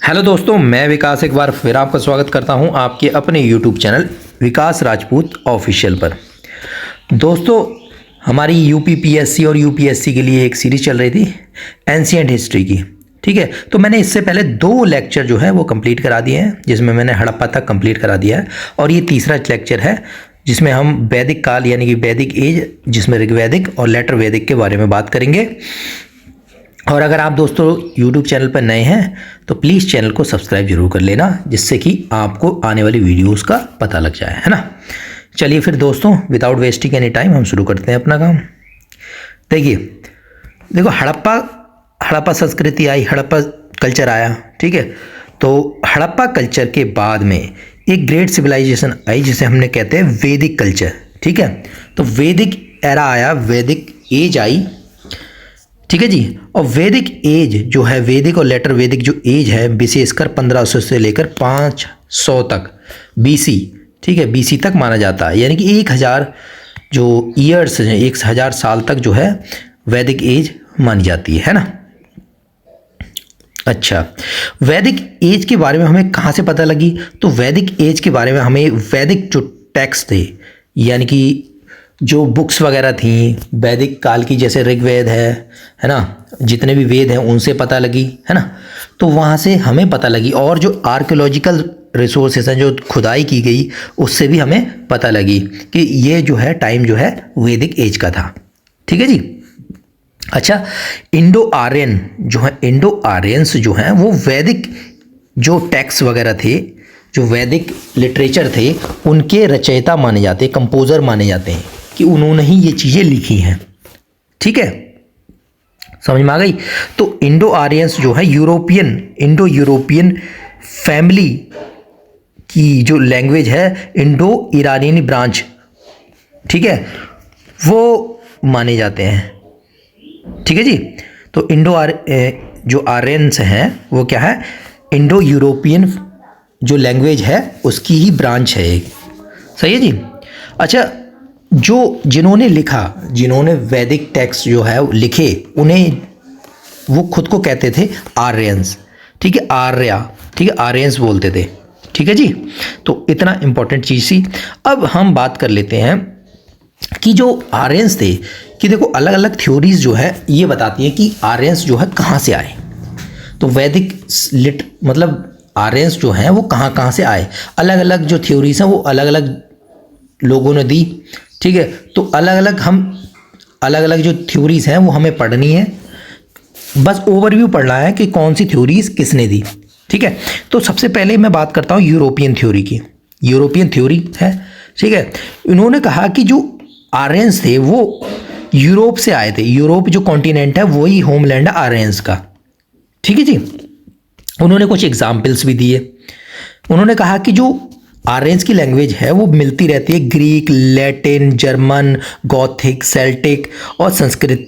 Hello दोस्तों, मैं विकास एक बार फिर आपका स्वागत करता हूं आपके अपने यूट्यूब चैनल विकास राजपूत ऑफिशियल पर। दोस्तों, हमारी यूपीपीएससी और यूपीएससी के लिए एक सीरीज़ चल रही थी एंशिएंट हिस्ट्री की। ठीक है, तो मैंने इससे पहले 2 लेक्चर जो है वो कंप्लीट करा दिए हैं, जिसमें मैंने हड़प्पा तक कंप्लीट करा दिया है। और ये तीसरा लेक्चर है जिसमें हम वैदिक काल यानी कि वैदिक एज, जिसमें ऋग्वैदिक और लेटर वैदिक के बारे में बात करेंगे। और अगर आप दोस्तों YouTube चैनल पर नए हैं तो प्लीज़ चैनल को सब्सक्राइब जरूर कर लेना, जिससे कि आपको आने वाली वीडियोस का पता लग जाए, है ना। चलिए फिर दोस्तों, विदाउट वेस्टिंग एनी टाइम हम शुरू करते हैं अपना काम। देखो हड़प्पा संस्कृति आई, हड़प्पा कल्चर आया। ठीक है, तो हड़प्पा कल्चर के बाद में एक ग्रेट सिविलाइजेशन आई जिसे हमने कहते हैं वैदिक कल्चर। ठीक है, तो वैदिक एरा आया, वैदिक एज आई। ठीक है जी। और वैदिक एज जो है, वैदिक और लेटर वैदिक जो एज है, विशेषकर 1500 से लेकर 500 तक बीसी, ठीक है, बीसी तक माना जाता है। यानी कि 1000 जो ईयर्स हैं, 1000 साल तक जो है वैदिक एज मानी जाती है ना। अच्छा, वैदिक एज के बारे में हमें कहाँ से पता लगी? तो वैदिक एज के बारे में हमें वैदिक जो टेक्स्ट थे, यानी कि जो बुक्स वगैरह थी वैदिक काल की, जैसे ऋग्वेद है ना, जितने भी वेद हैं उनसे पता लगी, है ना। तो वहाँ से हमें पता लगी, और जो आर्कियोलॉजिकल रिसोर्सेज हैं, जो खुदाई की गई, उससे भी हमें पता लगी कि ये जो है टाइम जो है वैदिक एज का था। ठीक है जी। अच्छा, इंडो आर्यन जो है, इंडो आर्यंस जो हैं वो वैदिक जो टेक्स्ट वगैरह थे, जो वैदिक लिटरेचर थे, उनके रचयिता माने जाते हैं, कंपोजर माने जाते हैं कि उन्होंने ही ये चीज़ें लिखी हैं। ठीक है, समझ में आ गई। तो इंडो आर्यंस जो है इंडो यूरोपियन फैमिली की जो लैंग्वेज है, इंडो ईरानी ब्रांच, ठीक है, वो माने जाते हैं। ठीक है जी। तो जो आर्यंस हैं वो क्या है, इंडो यूरोपियन जो लैंग्वेज है उसकी ही ब्रांच है एक। सही है जी। अच्छा, जिन्होंने वैदिक टेक्स्ट जो है लिखे, उन्हें वो खुद को कहते थे आर्यंस। ठीक है, ठीक है, आर्यंस बोलते थे। ठीक है जी। तो इतना इंपॉर्टेंट चीज़ थी। अब हम बात कर लेते हैं कि जो आर्यंस थे, कि देखो अलग अलग थ्योरीज जो है ये बताती है कि आर्यंस जो है कहाँ से आए। तो वैदिक मतलब आर्यंस जो हैं वो कहाँ से आए, अलग अलग जो थ्योरीज हैं वो अलग अलग लोगों ने दी। ठीक है, तो अलग अलग जो थ्योरीज हैं वो हमें पढ़नी है, बस ओवरव्यू पढ़ना है कि कौन सी थ्योरीज किसने दी। ठीक है, तो सबसे पहले मैं बात करता हूँ यूरोपियन थ्योरी की। यूरोपियन थ्योरी है, ठीक है। इन्होंने कहा कि जो आर्यंस थे वो यूरोप से आए थे। यूरोप जो कॉन्टिनेंट है वही होमलैंड है आर्यंस का। ठीक है जी। उन्होंने कुछ एग्जाम्पल्स भी दिए। उन्होंने कहा कि जो आर्यंस की लैंग्वेज है वो मिलती रहती है Greek, Latin, German, Gothic, Celtic और संस्कृत।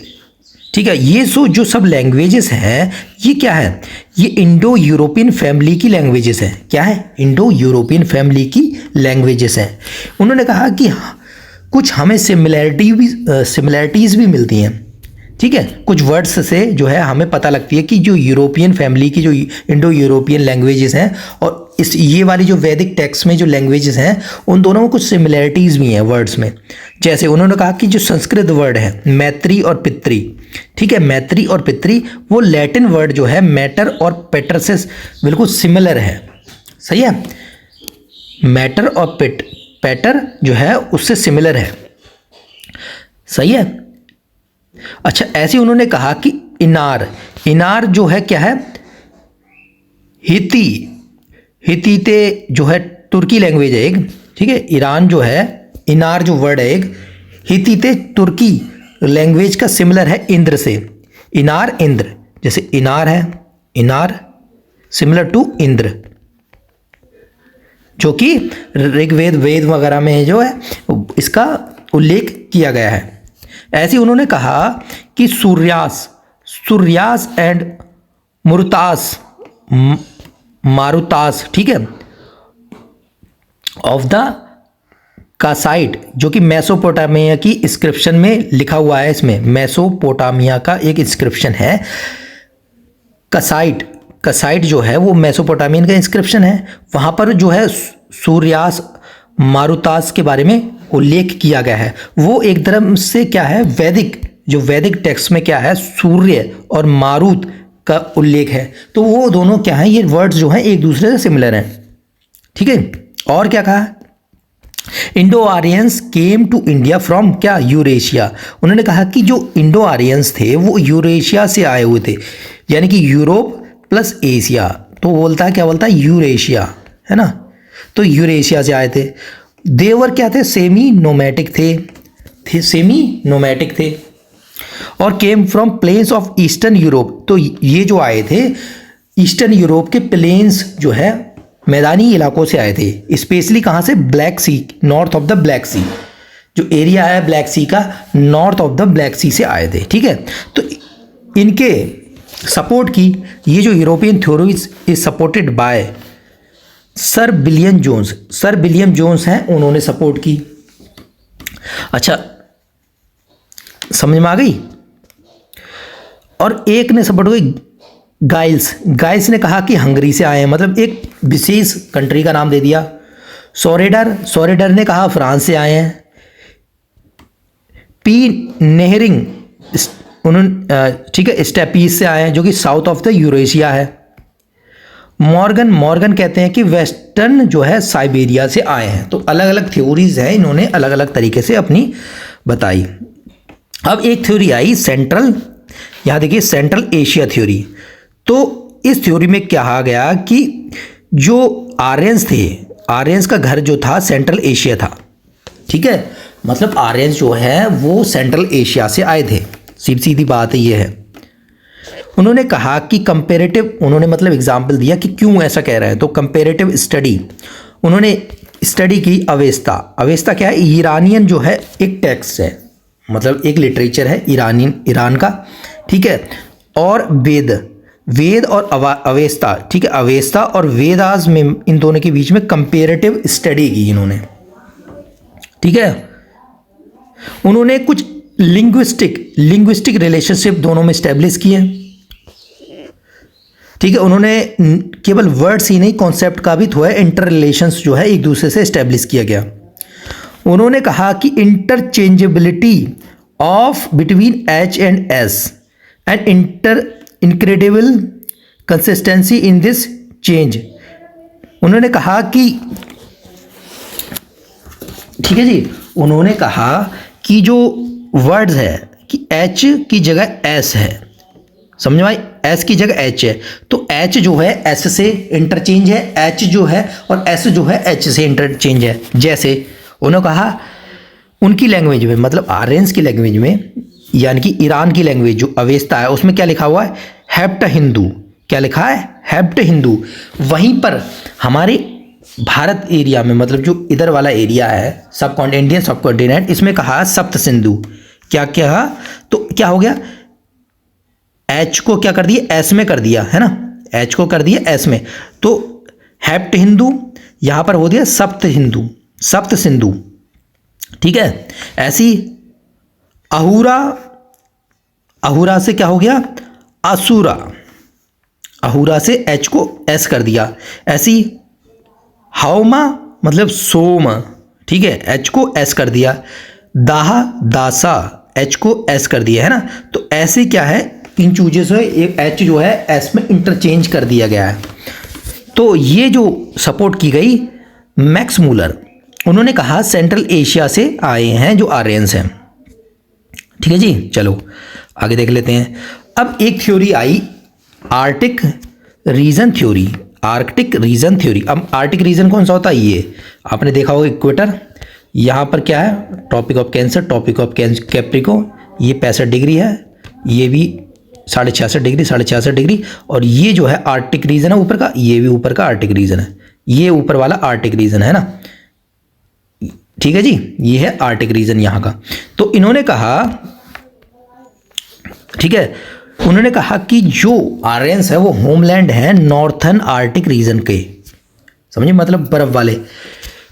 ठीक है, ये जो सब लैंग्वेजेस हैं ये क्या है, ये इंडो यूरोपियन फैमिली की लैंग्वेजेस हैं। क्या है? इंडो यूरोपियन फैमिली की लैंग्वेजेस हैं। उन्होंने कहा कि कुछ हमें सिमिलैरिटीज़ भी मिलती हैं। ठीक है, कुछ वर्ड्स से जो है हमें पता लगती है कि जो यूरोपियन फैमिली की जो इंडो यूरोपियन लैंग्वेजेस हैं और ये वाली जो वैदिक टेक्स्ट में जो लैंग्वेजेस हैं उन दोनों में कुछ सिमिलैरिटीज़ भी हैं वर्ड्स में। जैसे उन्होंने कहा कि जो संस्कृत वर्ड है मैत्री और पितृ, ठीक है, मैत्री और पितृ, वो लैटिन वर्ड जो है मैटर और पेटर से बिल्कुल सिमिलर है। सही है, मैटर और पेटर जो है उससे सिमिलर है। सही है। अच्छा, ऐसे उन्होंने कहा कि इनार जो है क्या है, हितीते जो है तुर्की लैंग्वेज है एक। ठीक है, ईरान जो है, इनार जो वर्ड है एक हितीते तुर्की लैंग्वेज का सिमिलर है इंद्र से। इंद्र, जैसे इनार है, इनार सिमिलर टू इंद्र, जो कि ऋग्वेद वेद वगैरह में जो है इसका उल्लेख किया गया है। ऐसे उन्होंने कहा कि सूर्यास एंड मारुतास, ठीक है, ऑफ द कासाइट, जो कि मेसोपोटामिया की इंस्क्रिप्शन में लिखा हुआ है। इसमें मेसोपोटामिया का एक इंस्क्रिप्शन है, कासाइट का साइट जो है वो मेसोपोटामियन का इंस्क्रिप्शन है, वहाँ पर जो है सूर्यास मारुतास के बारे में उल्लेख किया गया है। वो एक तरह से क्या है, वैदिक, जो वैदिक टेक्स्ट में क्या है, सूर्य और मारुत का उल्लेख है। तो वो दोनों क्या है, ये वर्ड्स जो हैं एक दूसरे से सिमिलर हैं। ठीक है, और क्या कहा, Indo Aryans came to India from क्या, यूरेशिया। उन्होंने कहा कि जो इंडो आर्यंस थे वो यूरेशिया से आए हुए थे, यानी कि यूरोप प्लस एशिया। तो बोलता है, क्या बोलता है, यूरेशिया, है ना। तो यूरेशिया से आए थे। देवर क्या थे, सेमी नोमैटिक थे सेमी नोमैटिक थे, और came from plains of eastern Europe. तो ये जो आए थे ईस्टर्न यूरोप के प्लेन्स जो है मैदानी इलाकों से आए थे, स्पेशली कहाँ से, Black Sea, north of the Black Sea, जो एरिया है ब्लैक सी का, north of the Black Sea से आए थे। ठीक है, तो इनके सपोर्ट की ये जो European theory is supported by sir William Jones. Sir William Jones हैं, उन्होंने सपोर्ट की। अच्छा, समझ में आ गई। और एक ने सपोर्ट की गाइल्स ने कहा कि हंगरी से आए हैं, मतलब एक विशेष कंट्री का नाम दे दिया। सोरेडर ने कहा फ्रांस से आए हैं। पी नेहरिंग उन्होंने ठीक है स्टेपीज से आए हैं, जो कि साउथ ऑफ द यूरेशिया है। मॉर्गन कहते हैं कि वेस्टर्न जो है साइबेरिया से आए हैं। तो अलग अलग थ्योरीज हैं, इन्होंने अलग अलग तरीके से अपनी बताई। अब एक थ्योरी आई सेंट्रल, यहाँ देखिए सेंट्रल एशिया थ्योरी। तो इस थ्योरी में कहा गया कि जो आर्यंस थे, आर्यंस का घर जो था सेंट्रल एशिया था। ठीक है, मतलब आर्यंस जो है वो सेंट्रल एशिया से आए थे, सीधी बात ये है। उन्होंने कहा कि कंपेरेटिव, उन्होंने मतलब एग्जाम्पल दिया कि क्यों ऐसा कह रहे हैं। तो कंपेरेटिव स्टडी, उन्होंने स्टडी की अवेस्ता क्या है, ईरानियन जो है एक टेक्स्ट है, मतलब एक लिटरेचर है ईरान का। ठीक है, और वेद और अवेस्ता, ठीक है, अवेस्ता और वेदास में, इन दोनों के बीच में कंपेरेटिव स्टडी की इन्होंने। ठीक है, उन्होंने कुछ लिंग्विस्टिक रिलेशनशिप दोनों में स्टैब्लिश किए। ठीक है, उन्होंने केवल वर्ड्स ही नहीं, कॉन्सेप्ट का भी थोड़ा इंटर रिलेशंस जो है एक दूसरे से स्टैब्लिश किया गया। उन्होंने कहा कि interchangeability of between H and S and incredible consistency in this change. उन्होंने कहा कि, ठीक है जी, उन्होंने कहा कि जो वर्ड्स है कि एच की जगह एस है, समझ में आई, एस की जगह एच है। तो एच जो है एस से इंटरचेंज है, एच जो है, और एस जो है एच से इंटरचेंज है। जैसे उन्होंने कहा उनकी लैंग्वेज में, मतलब आर्यंस की लैंग्वेज में, यानी कि ईरान की लैंग्वेज जो अवेस्ता है, उसमें क्या लिखा हुआ है, हेप्ट हिंदू। क्या लिखा है, हेप्ट हिंदू। वहीं पर हमारे भारत एरिया में, मतलब जो इधर वाला एरिया है इंडियन सब कॉन्टिनेंट, इसमें कहा सप्त सिंधु। क्या कहा, तो क्या हो गया, एच को क्या कर दिया, एस में कर दिया, है ना, एच को कर दिया एस में। तो हेप्ट हिंदू, यहां पर हो दिया सप्त सिंधु। ठीक है, ऐसी अहुरा से क्या हो गया, अहुरा से एच को एस कर दिया। ऐसी हाउमा मतलब सोम, ठीक है, एच को एस कर दिया। दासा, एच को एस कर दिया, है ना। तो ऐसे क्या है, इन चूजे से एक एच जो है एस में इंटरचेंज कर दिया गया है। तो ये जो सपोर्ट की गई मैक्स मूलर, उन्होंने कहा सेंट्रल एशिया से आए हैं जो आर्यंस हैं। ठीक है जी, चलो आगे देख लेते हैं। अब एक थ्योरी आई आर्कटिक रीजन थ्योरी। अब आर्कटिक रीजन कौन सा होता है, ये आपने देखा होगा इक्वेटर। यहाँ पर क्या है, Tropic of Cancer, Tropic of Capricorn, ये 65 डिग्री है, ये भी 66.5 डिग्री, और ये जो है आर्कटिक रीजन है ऊपर का, ये भी ऊपर का आर्कटिक रीजन है, ये ऊपर वाला आर्कटिक रीजन है ना। ठीक है जी, ये है आर्कटिक रीजन यहाँ का। तो इन्होंने कहा, ठीक है, उन्होंने कहा कि जो आर्यंस है वो होमलैंड है नॉर्थर्न आर्कटिक रीजन के, समझिए, मतलब बर्फ वाले।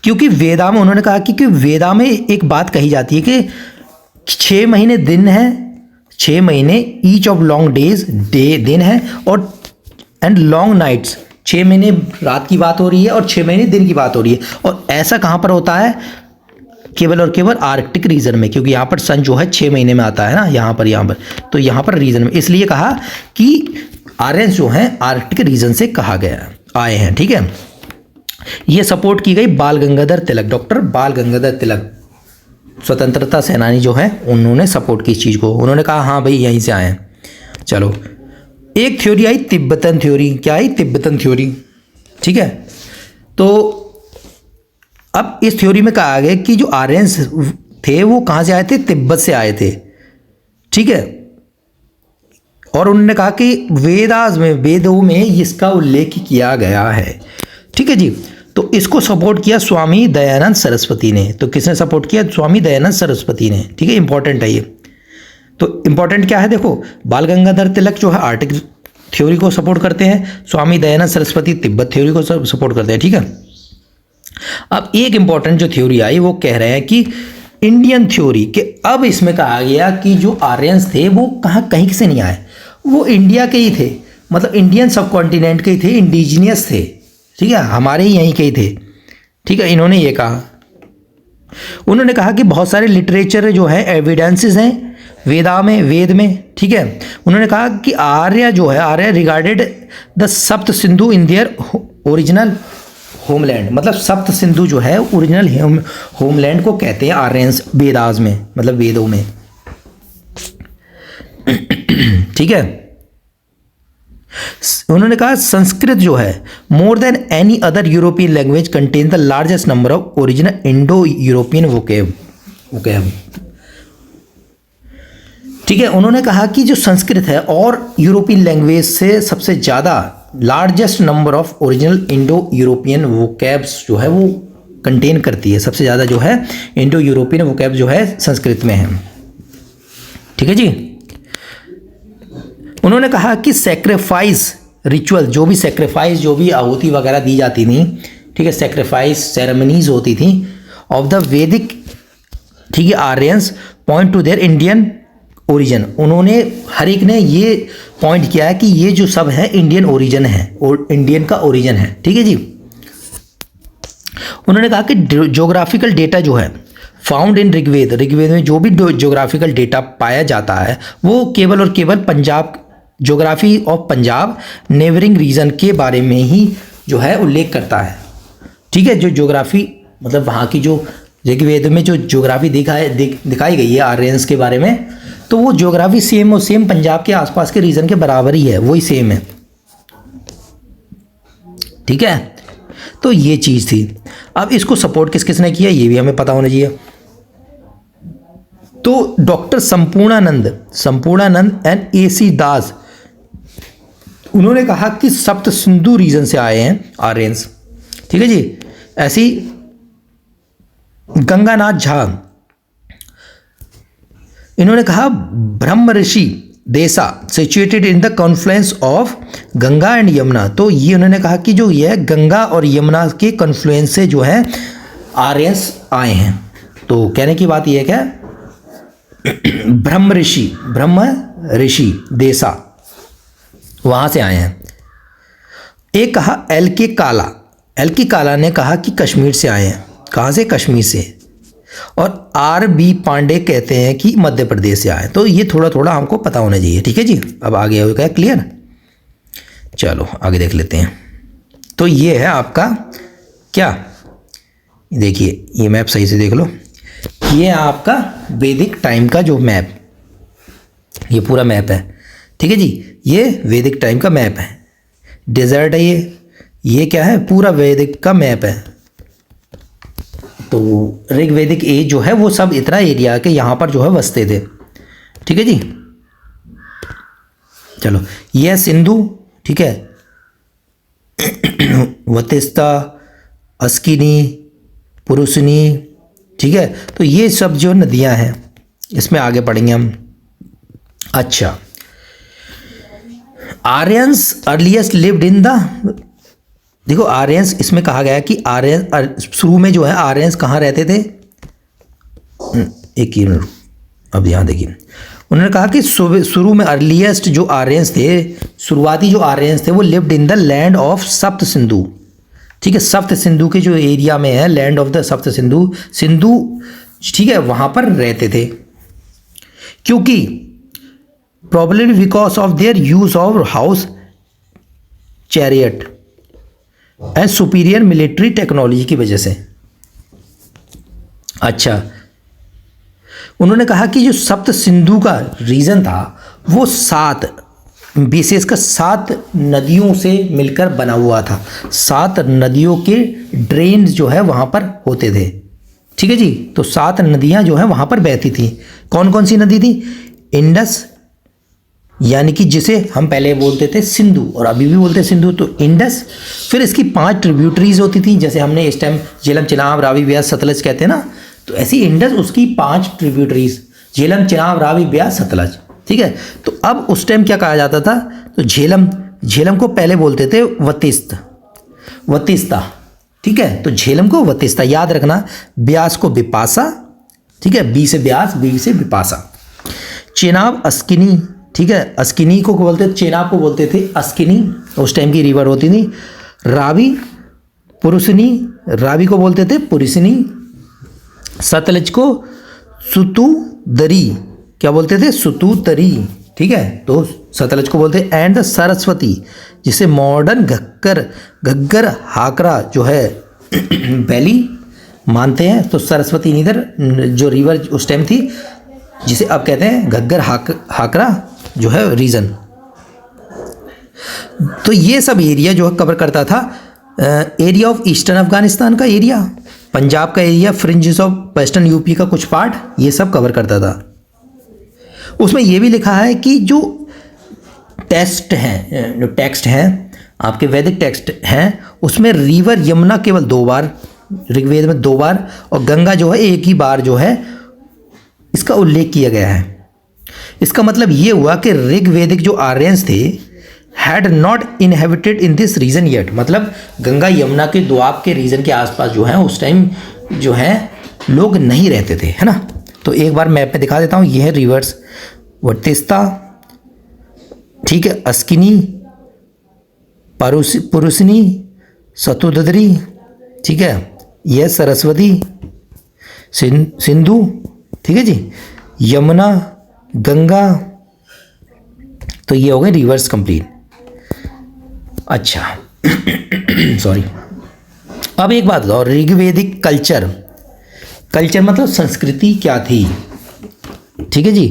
क्योंकि वेदा में, उन्होंने कहा कि वेदा में एक बात कही जाती है कि 6 महीने दिन है, 6 महीने ईच ऑफ लॉन्ग डेज दिन है, और एंड लॉन्ग नाइट्स, 6 महीने रात की बात हो रही है और 6 महीने दिन की बात हो रही है। और ऐसा कहाँ पर होता है? केवल और केवल आर्कटिक रीजन में, क्योंकि यहाँ पर सन जो है 6 महीने में आता है ना, यहाँ पर तो यहाँ पर रीजन में, इसलिए कहा कि आर्यंस जो हैं आर्कटिक रीजन से कहा गया आए हैं। ठीक है, ये सपोर्ट की गई बाल गंगाधर तिलक, डॉक्टर बाल गंगाधर तिलक स्वतंत्रता सेनानी जो है उन्होंने सपोर्ट की इस चीज़ को। उन्होंने कहा हाँ भाई यहीं से आए हैं। चलो, एक थ्योरी आई तिब्बतन थ्योरी। क्या आई? Tibetan theory. ठीक है, तो अब इस थ्योरी में कहा गया कि जो आर्यंस थे वो कहाँ से आए थे? तिब्बत से आए थे। ठीक है, और उन्होंने कहा कि वेदों में इसका उल्लेख किया गया है। ठीक है जी, तो इसको सपोर्ट किया स्वामी दयानंद सरस्वती ने। तो किसने सपोर्ट किया? स्वामी दयानंद सरस्वती ने। ठीक है, इंपॉर्टेंट है ये। तो इंपॉर्टेंट क्या है? देखो, बाल गंगाधर तिलक जो है आर्टिक थ्योरी को सपोर्ट करते हैं, स्वामी दयानंद सरस्वती तिब्बत थ्योरी को सपोर्ट करते हैं। ठीक है, अब एक इंपॉर्टेंट जो थ्योरी आई वो कह रहे हैं कि इंडियन थ्योरी के, अब इसमें कहा गया कि जो आर्यंस थे वो कहीं से नहीं आए, वो इंडिया के ही थे, मतलब इंडियन सब कॉन्टिनेंट के ही थे, इंडिजिनियस थे। ठीक है, हमारे ही यहीं के ही थे। ठीक है, इन्होंने ये कहा। उन्होंने कहा कि बहुत सारे लिटरेचर जो है एविडेंसेस हैं वेद में। ठीक है, उन्होंने कहा कि आर्य रिगार्डेड द सप्त Sindhu in their original homeland, मतलब सप्त सिंधु जो है ओरिजिनल होमलैंड को कहते हैं आर्यंस वेदास में, मतलब वेदों में। ठीक है, उन्होंने कहा संस्कृत जो है more than any other European language contain the largest number of original Indo European vocab. ठीक है, उन्होंने कहा कि जो संस्कृत है और यूरोपियन लैंग्वेज से सबसे ज़्यादा largest number of original Indo European vocabs जो है वो कंटेन करती है, सबसे ज़्यादा जो है इंडो यूरोपियन वोकैब्स जो है संस्कृत में है। ठीक है जी, उन्होंने कहा कि सैक्रिफाइस रिचुअल, जो भी आहुति वगैरह दी जाती थी, ठीक है, सैक्रिफाइस सेरेमनीज होती थी ऑफ द वैदिक, ठीक है, Aryans point to their Indian origin. उन्होंने हर एक ने ये पॉइंट किया है कि ये जो सब है इंडियन ओरिजिन है और इंडियन का ओरिजिन है। ठीक है जी, उन्होंने कहा कि ज्योग्राफिकल डेटा जो है फाउंड इन ऋग्वेद में जो भी ज्योग्राफिकल डेटा पाया जाता है वो केवल और केवल Punjab, geography of Punjab neighbouring region के बारे में ही जो है उल्लेख करता है। ठीक है, जो ज्योग्राफी मतलब वहाँ की जो ऋग्वेद में जो ज्योग्राफी दिखाई गई है आर्यंस के बारे में, तो वो ज्योग्राफी सेम पंजाब के आसपास के रीजन के बराबर ही है, वही सेम है। ठीक है, तो ये चीज़ थी। अब इसको सपोर्ट किसने किया ये भी हमें पता होना चाहिए। तो डॉक्टर संपूर्णानंद एंड AC दास, उन्होंने कहा कि सप्त सिंधु रीजन से आए हैं आर्यंस। ठीक है जी, ऐसी गंगानाथ झा, इन्होंने कहा ब्रह्म ऋषि देसा situated in the Confluence of Ganga and Yamuna. तो ये उन्होंने कहा कि जो ये गंगा और यमुना के कॉन्फ्लुएंस से जो है आर्यंस आए हैं। तो कहने की बात ये है क्या, ब्रह्म ऋषि देसा वहाँ से आए हैं। एक कहा एल के काला ने कहा कि कश्मीर से आए हैं। कहाँ से? कश्मीर से। और RB पांडे कहते हैं कि मध्य प्रदेश से आए। तो ये थोड़ा थोड़ा हमको पता होना चाहिए। ठीक है जी, अब आगे हो गया क्लियर। चलो आगे देख लेते हैं। तो ये है आपका क्या, देखिए ये मैप सही से देख लो, ये है आपका वैदिक टाइम का जो मैप, ये पूरा मैप है। ठीक है जी, ये वैदिक टाइम का मैप है। डेजर्ट है ये क्या है, पूरा वैदिक का मैप है। तो ऋग्वैदिक एज जो है वो सब इतना एरिया के यहाँ पर जो है बसते थे। ठीक है जी, चलो ये है सिंधु, ठीक है, वतिस्ता, अस्किनी, पुरुषनी, ठीक है। तो ये सब जो नदियाँ हैं इसमें आगे पढ़ेंगे हम। अच्छा, Aryans earliest lived in the, देखो आर्यंस इसमें कहा गया कि आर्यंस शुरू में जो है आर्यंस कहाँ रहते थे, एक ही मिनट, अब यहाँ देखिए, उन्होंने कहा कि शुरू में अर्लीस्ट जो आर्यंस थे, शुरुआती जो आर्यंस थे वो lived in the land of सप्त सिंधु। ठीक है, सप्त सिंधु के जो एरिया में है, लैंड ऑफ द सप्त सिंधु, सिंधु, ठीक है, वहां पर रहते थे। क्योंकि problem because of their use of house chariot and superior military technology की वजह से। अच्छा, उन्होंने कहा कि जो सप्त सिंधु का रीजन था वो 7 विशेषकर 7 नदियों से मिलकर बना हुआ था। 7 नदियों के ड्रेन जो है वहाँ पर होते थे। ठीक है जी, तो 7 नदियाँ जो है वहाँ पर बहती थी। कौन कौन सी नदी थी? इंडस, यानी कि जिसे हम पहले बोलते थे सिंधु और अभी भी बोलते हैं सिंधु, तो इंडस। फिर इसकी 5 ट्रिब्यूटरीज होती थी, जैसे हमने इस टाइम झेलम, चिनाब, रावी, ब्यास, सतलज कहते हैं ना, तो ऐसी इंडस उसकी 5 ट्रिब्यूटरीज, झेलम, चिनाब, रावी, ब्यास, सतलज। ठीक है, तो अब उस टाइम क्या कहा जाता था? तो झेलम को पहले बोलते थे वतिस्ता। ठीक है, तो झेलम को वतिस्ता याद रखना, ब्यास को बिपासा। ठीक है, बी से ब्यास, बी से बिपासा। चेनाब अस्किनी, ठीक है, अस्किनी को बोलते थे, चेनाब को बोलते थे अस्किनी, उस टाइम की रिवर होती थी। रावी पुरुषनी, रावी को बोलते थे पुरुषनी। सतलज को सुतुदरी, क्या बोलते थे? सुतुतरी। ठीक है, तो सतलज को बोलते हैं। एंड द सरस्वती, जिसे मॉडर्न घग्गर हाकरा जो है वैली मानते हैं, तो सरस्वती नीदर जो रिवर उस टाइम थी, जिसे अब कहते हैं घग्गर हाकरा जो है रीजन। तो ये सब एरिया जो है कवर करता था। एरिया ऑफ ईस्टर्न अफगानिस्तान का एरिया, पंजाब का area, fringes of western UP का कुछ पार्ट, ये सब कवर करता था। उसमें यह भी लिखा है कि जो टेक्स्ट हैं आपके वैदिक टेक्स्ट हैं, उसमें रिवर यमुना केवल 2 बार, ऋग्वेद में 2 बार, और गंगा जो है 1 ही बार जो है इसका उल्लेख किया गया है। इसका मतलब ये हुआ कि ऋग्वेदिक जो आर्यंस थे had not inhabited in this region yet, मतलब गंगा यमुना के दोआब के रीजन के आसपास जो है उस टाइम जो है लोग नहीं रहते थे, है ना। तो एक बार मैप में दिखा देता हूँ, ये है रिवर्स वतिस्ता, ठीक है, अस्किनी, पुरुषनी, सतुदरी, ठीक है, यह सरस्वती, सिंधु, ठीक है जी, यमुना, गंगा, तो ये हो गए रिवर्स कंप्लीट। अच्छा सॉरी, अब एक बात बताओ, ऋग्वेदिक कल्चर मतलब संस्कृति क्या थी? ठीक है जी,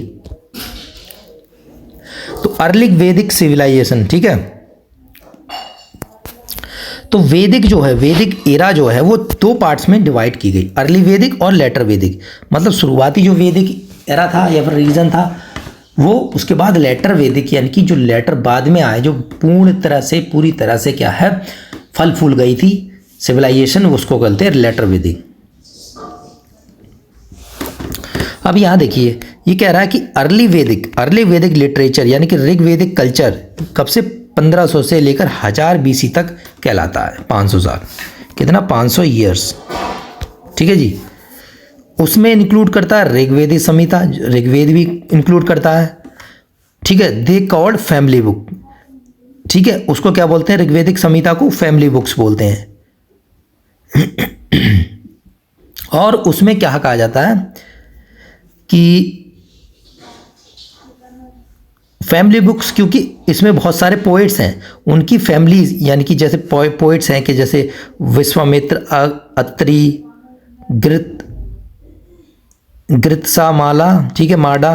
तो अर्ली वैदिक सिविलाइजेशन, ठीक है, तो वैदिक जो है, वैदिक एरा जो है वो 2 पार्ट्स में डिवाइड की गई, अर्ली वैदिक और लेटर वैदिक। मतलब शुरुआती जो वैदिक एरा था या फिर रीजन था वो, उसके बाद लेटर वैदिक, यानी कि जो लेटर बाद में आए, जो पूरी तरह से क्या है फल फूल गई थी सिविलाइजेशन, उसको कहते हैं लेटर वैदिक। अब यहाँ देखिए, ये कह रहा है कि अर्ली वैदिक लिटरेचर यानी कि ऋग्वेदिक कल्चर कब से 1500 से लेकर 1000 BC तक कहलाता है। 500 साल, कितना? 500 ईयर्स, ठीक है जी। उसमें इंक्लूड करता है ऋग्वेदिक संहिता, ऋग्वेद भी इंक्लूड करता है, ठीक है। दे कॉल्ड फैमिली बुक, ठीक है, उसको क्या बोलते हैं? ऋग्वेदिक संहिता को फैमिली बुक्स बोलते हैं। और उसमें क्या कहा जाता है कि फैमिली बुक्स, क्योंकि इसमें बहुत सारे पोएट्स हैं, उनकी फैमिलीज, यानी कि जैसे पोएट्स हैं कि जैसे विश्वामित्र, अत्रि, गृत्सा माला, ठीक है, माडा,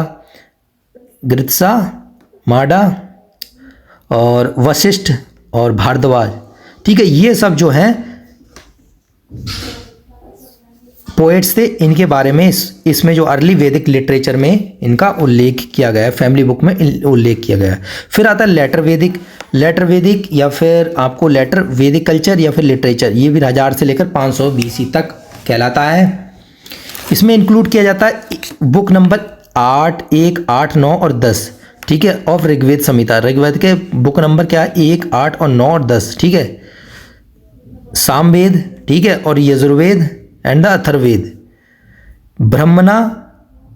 गृत्सा, माडा और वशिष्ठ और भारद्वाज, ठीक है, ये सब जो हैं पोएट्स थे। इनके बारे में इसमें जो अर्ली वैदिक लिटरेचर में इनका उल्लेख किया गया है, फैमिली बुक में उल्लेख किया गया है। फिर आता है लेटर वैदिक या फिर आपको लेटर वैदिक कल्चर या फिर लिटरेचर, ये भी 1000 से लेकर 500 BC तक कहलाता है। इसमें इंक्लूड किया जाता है बुक नंबर 8, 1, 8, 9 और 10, ठीक है, ऑफ ऋग्वेद संहिता। ऋग्वेद के बुक नंबर क्या है? 1, 8 और 9 और 10, ठीक है। सामवेद, ठीक है, और यजुर्वेद एंड द अथर्ववेद, ब्रह्मणा,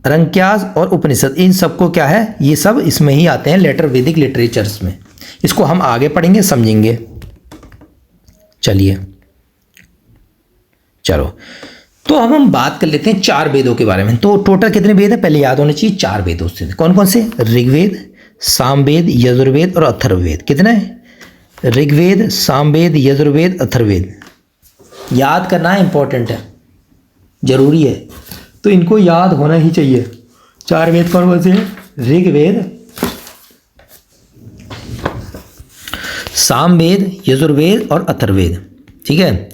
रंक्यास और उपनिषद, इन सबको क्या है, ये सब इसमें ही आते हैं लेटर वैदिक लिटरेचर्स में। इसको हम आगे पढ़ेंगे, समझेंगे। चलिए चलो, तो अब हम बात कर लेते हैं 4 वेदों के बारे में। तो टोटल कितने वेद हैं पहले याद होने चाहिए, 4 वेद उससे कौन कौन से, ऋग्वेद, सामवेद, यजुर्वेद और अथर्ववेद। कितने, ऋग्वेद, सामवेद, यजुर्वेद, अथर्ववेद। याद करना है, इंपॉर्टेंट है, जरूरी है, तो इनको याद होना ही चाहिए। 4 वेद कौन कौन से हैं, ऋग्वेद, सामवेद, यजुर्वेद और अथर्ववेद। ठीक है,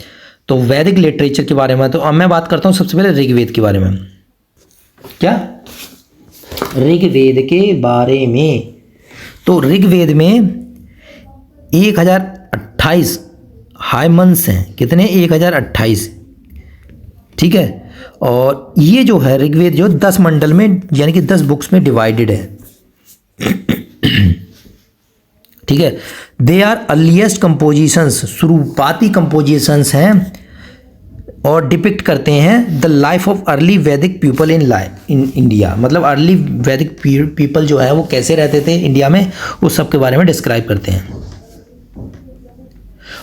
तो वैदिक लिटरेचर के बारे में, तो अब मैं बात करता हूँ सबसे पहले ऋग्वेद के बारे में। क्या, ऋग्वेद के बारे में। तो ऋग्वेद में 1028 हाइमन्स हैं। कितने, 1028। ठीक है, और ये जो है ऋग्वेद जो 10 मंडल में यानी कि 10 बुक्स में डिवाइडेड है। ठीक है, दे आर अर्लीस्ट कंपोजिशंस, शुरुआती कंपोजिशंस हैं और डिपिक्ट करते हैं द लाइफ ऑफ अर्ली वैदिक पीपल इन इंडिया। मतलब अर्ली वैदिक पीपल जो है वो कैसे रहते थे इंडिया में, उस सब के बारे में डिस्क्राइब करते हैं।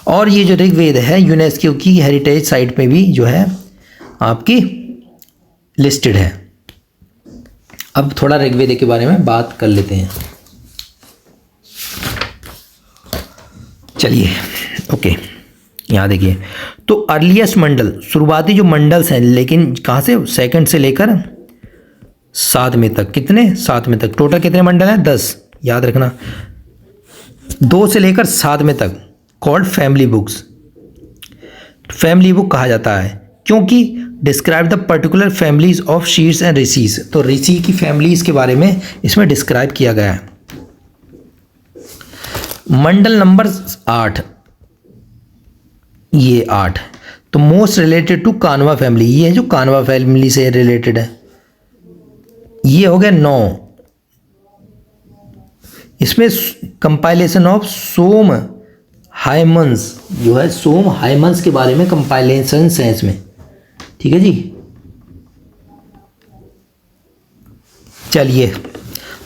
और ये जो ऋग्वेद है यूनेस्को की हेरिटेज साइट में भी जो है आपकी लिस्टेड है। अब थोड़ा ऋग्वेद के बारे में बात कर लेते हैं। चलिए ओके, यहाँ देखिए, तो अर्लीस्ट मंडल, शुरुआती जो मंडल्स हैं, लेकिन कहाँ से, सेकंड से लेकर 7वें तक। कितने, 7वें तक। टोटल कितने मंडल हैं, 10, याद रखना। 2 से लेकर 7वें तक called family books. Family book कहा जाता है क्योंकि describe the particular families of seers and rishis. तो ऋषि की फैमिलीज के बारे में इसमें डिस्क्राइब किया गया है। मंडल नंबर 8, ये 8, तो मोस्ट रिलेटेड टू कानवा फैमिली, ये है जो कानवा फैमिली से रिलेटेड है। ये हो गया 9। इसमें कंपाइलेशन ऑफ सोम हाइमन्स जो है, सोम हाइमन्स के बारे में कंपाइलेशंस हैं इसमें। ठीक है जी, चलिए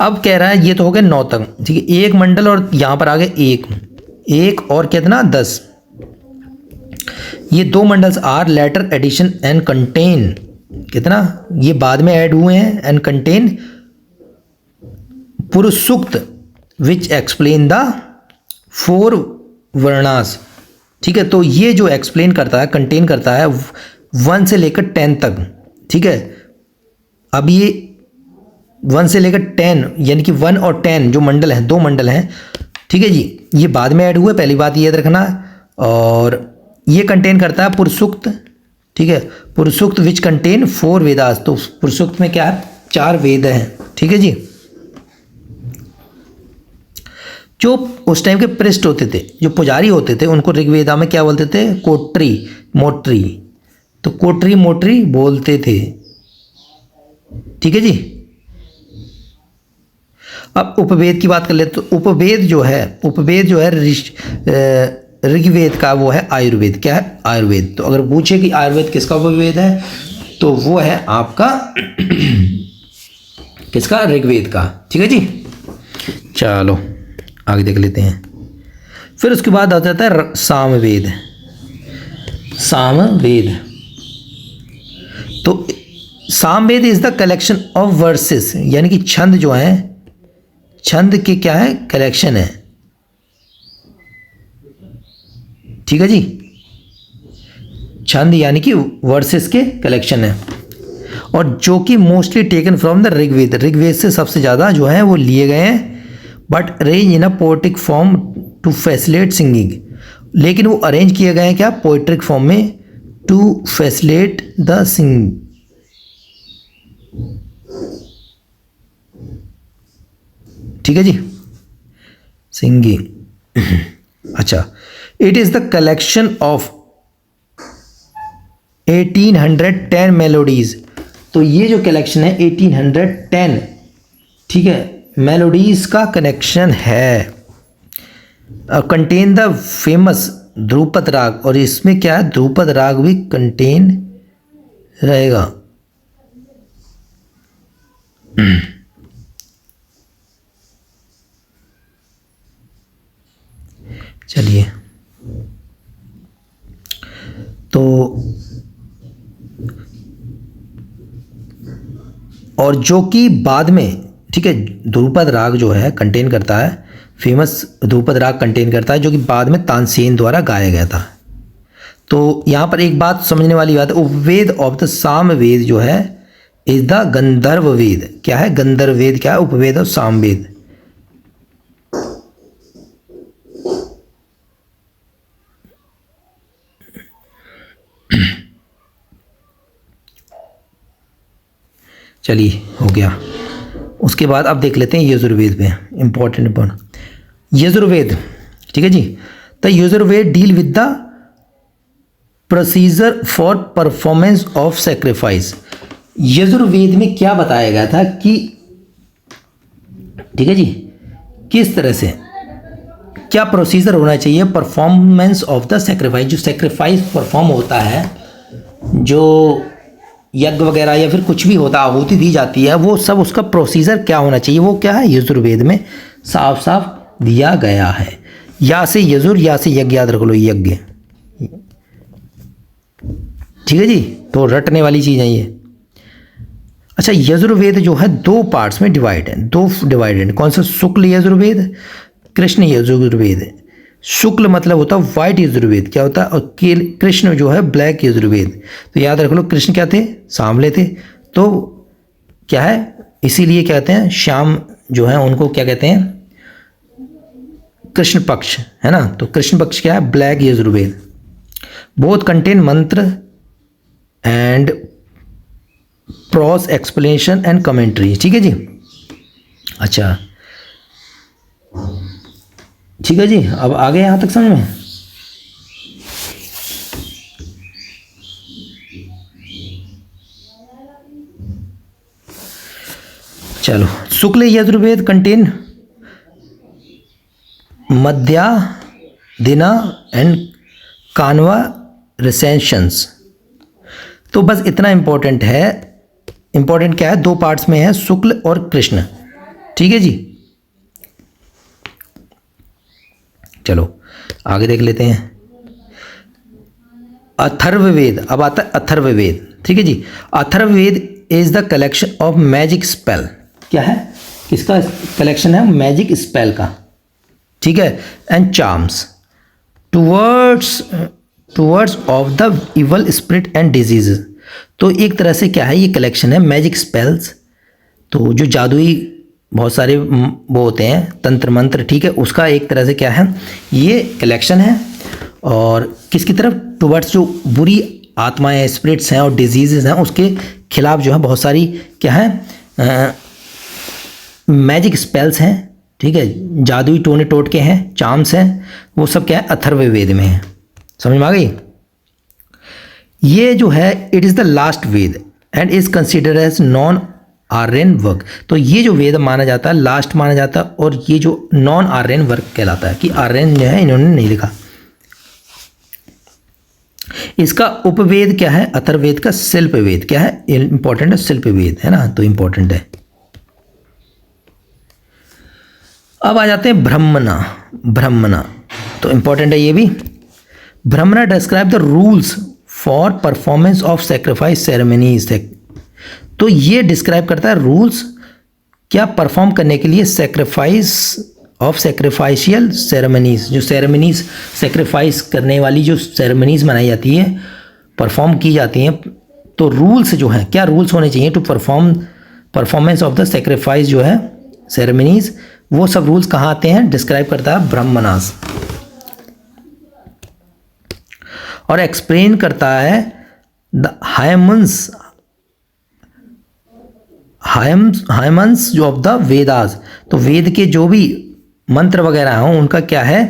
अब कह रहा है, ये तो हो गए 9 तक। ठीक है, एक मंडल और यहाँ पर आ गए एक और कितना, 10। ये 2 mandals are later addition and contain, कितना, ये बाद में ऐड हुए हैं, एंड कंटेन पुरुष सूक्त विच एक्सप्लेन द 4 वर्णास। ठीक है, तो ये जो एक्सप्लेन करता है, कंटेन करता है 1 से लेकर 10 तक। ठीक है, अब ये 1 से लेकर 10 यानी कि 1 और 10 जो मंडल हैं, 2 मंडल हैं। ठीक है जी, ये बाद में ऐड हुए, पहली बात ये याद रखना। और ये कंटेन करता है पुरुषसूक्त। ठीक है, पुरुषसूक्त विच कंटेन 4 वेदास। तो पुरुषसूक्त में क्या है, 4 वेद हैं। ठीक है जी, जो उस टाइम के प्रिस्ट होते थे, जो पुजारी होते थे, उनको ऋग्वेदा में क्या बोलते थे, कोटरी मोटरी। तो कोटरी मोटरी बोलते थे। ठीक है जी, अब उपवेद की बात कर ले, तो उपवेद जो है ऋग्वेद का वो है आयुर्वेद। क्या है, आयुर्वेद। तो अगर पूछे कि आयुर्वेद किसका उपवेद है, तो वो है आपका किसका, ऋग्वेद का। ठीक है जी, चलो आगे देख लेते हैं। फिर उसके बाद आ जाता है सामवेद। सामवेद, तो Samaveda is the collection of versus, यानी कि छंद जो है, छंद के क्या है, कलेक्शन है। ठीक है जी, छंद यानी कि वर्सेस के कलेक्शन है, और जो कि mostly taken from the Rigveda. Rigveda से सबसे ज़्यादा जो है वो लिए गए हैं, but arrange in a poetic form to facilitate singing. लेकिन वो अरेंज किए गए हैं क्या, पोएट्रिक फॉर्म में, टू फैसिलिटेट द सिंगिंग। ठीक है जी, सिंगिंग। अच्छा, it is the collection of 1810 melodies. तो ये जो कलेक्शन है 1810, ठीक है, मेलोडीज का कनेक्शन है। कंटेन द फेमस ध्रुपद राग, और इसमें क्या है, ध्रुपद राग भी कंटेन रहेगा। चलिए, तो और जो कि बाद में, ठीक है, ध्रुपद राग जो है कंटेन करता है, फेमस ध्रुपद राग कंटेन करता है, जो कि बाद में तानसेन द्वारा गाया गया था। तो यहाँ पर एक बात समझने वाली बात है, उपवेद ऑफ द सामवेद जो है इज द गंधर्व वेद। क्या है गंधर्व वेद? क्या है उपवेद और सामवेद? चलिए, हो गया। उसके बाद अब देख लेते हैं यजुर्वेद पे, इंपॉर्टेंट यजुर्वेद। ठीक है जी। The Yajurveda deal with the procedure for performance of sacrifice. Yajurveda में क्या बताया गया था कि, ठीक है जी, किस तरह से क्या प्रोसीजर होना चाहिए परफॉर्मेंस ऑफ द सेक्रीफाइस। जो सेक्रीफाइस परफॉर्म होता है, जो यज्ञ वगैरह या फिर कुछ भी होता, आहुति दी जाती है, वो सब उसका प्रोसीजर क्या होना चाहिए, वो क्या है यजुर्वेद में साफ साफ दिया गया है। या से यजुर, या से यज्ञ, याद रख लो, यज्ञ। ठीक है जी, तो रटने वाली चीज़ है ये। अच्छा, यजुर्वेद जो है दो पार्ट्स में डिवाइड है, दो डिवाइडेड। कौन सा? शुक्ल यजुर्वेद, कृष्ण यजुर्वेद। शुक्ल मतलब होता है वाइट यजुर्वेद, क्या होता है, और कृष्ण जो है ब्लैक यजुर्वेद। तो याद रख लो, कृष्ण क्या थे? सांवले थे। तो क्या है, इसीलिए कहते हैं श्याम जो है उनको क्या कहते हैं? कृष्ण पक्ष, है ना। तो कृष्ण पक्ष क्या है? ब्लैक यजुर्वेद। बोथ कंटेन मंत्र and pros explanation and commentary. ठीक है जी। अच्छा, ठीक है जी, अब आगे यहाँ तक समझ में। चलो, शुक्ल यजुर्वेद कंटेन मध्या दिना एंड कानवा रिसेंशंस। तो बस इतना इंपॉर्टेंट है। इंपॉर्टेंट क्या है? दो पार्ट्स में है, शुक्ल और कृष्ण। ठीक है जी। चलो आगे देख लेते हैं। अथर्ववेद, अब आता है अथर्ववेद। ठीक है जी। Atharvaveda is the collection of magic spell. क्या है? किसका कलेक्शन है? मैजिक स्पेल का। ठीक है। And charms towards of the evil spirit and disease. तो एक तरह से क्या है, ये कलेक्शन है मैजिक स्पेल्स। तो जो जादुई बहुत सारे वो होते हैं, तंत्र मंत्र, ठीक है, उसका एक तरह से क्या है, ये कलेक्शन है। और किसकी तरफ? टुवर्ड्स जो बुरी आत्माएं, स्पिरिट्स हैं और डिजीज़ हैं, उसके खिलाफ जो है बहुत सारी क्या है, मैजिक स्पेल्स हैं। ठीक है, जादुई टोने टोटके हैं, चार्म्स हैं, वो सब क्या है, अथर्ववेद में है। समझ में आ गई? ये जो है it is the last Veda and is considered as non Aryan work. तो ये जो वेद माना जाता है, लास्ट माना जाता है, और ये जो नॉन आर्यन वर्क कहलाता है, कि आर्यन जो है इन्होंने नहीं लिखा। इसका उपवेद क्या है? अथर्ववेद का शिल्पवेद क्या है? इंपॉर्टेंट है, शिल्पवेद है ना, तो इंपॉर्टेंट है। अब आ जाते हैं ब्रह्मणा। ब्रह्मणा तो इंपॉर्टेंट है ये भी। ब्रह्मणा describe the rules for performance of sacrifice ceremonies. तो ये डिस्क्राइब करता है रूल्स क्या परफॉर्म करने के लिए सेक्रीफाइस ऑफ सेक्रीफाइशियल सेरेमनीज। जो सेरेमनीज सेक्रीफाइस करने वाली जो सेरेमनीज मनाई जाती है, परफॉर्म की जाती हैं, तो रूल्स जो है, क्या रूल्स होने चाहिए to performance of the sacrifice जो है सेरेमनीज, वो सब रूल्स कहाँ आते हैं? डिस्क्राइब करता है ब्रह्मणास। और एक्सप्लेन करता है द हायमंस जो ऑफ द वेदास। तो वेद के जो भी मंत्र वगैरह हों उनका क्या है,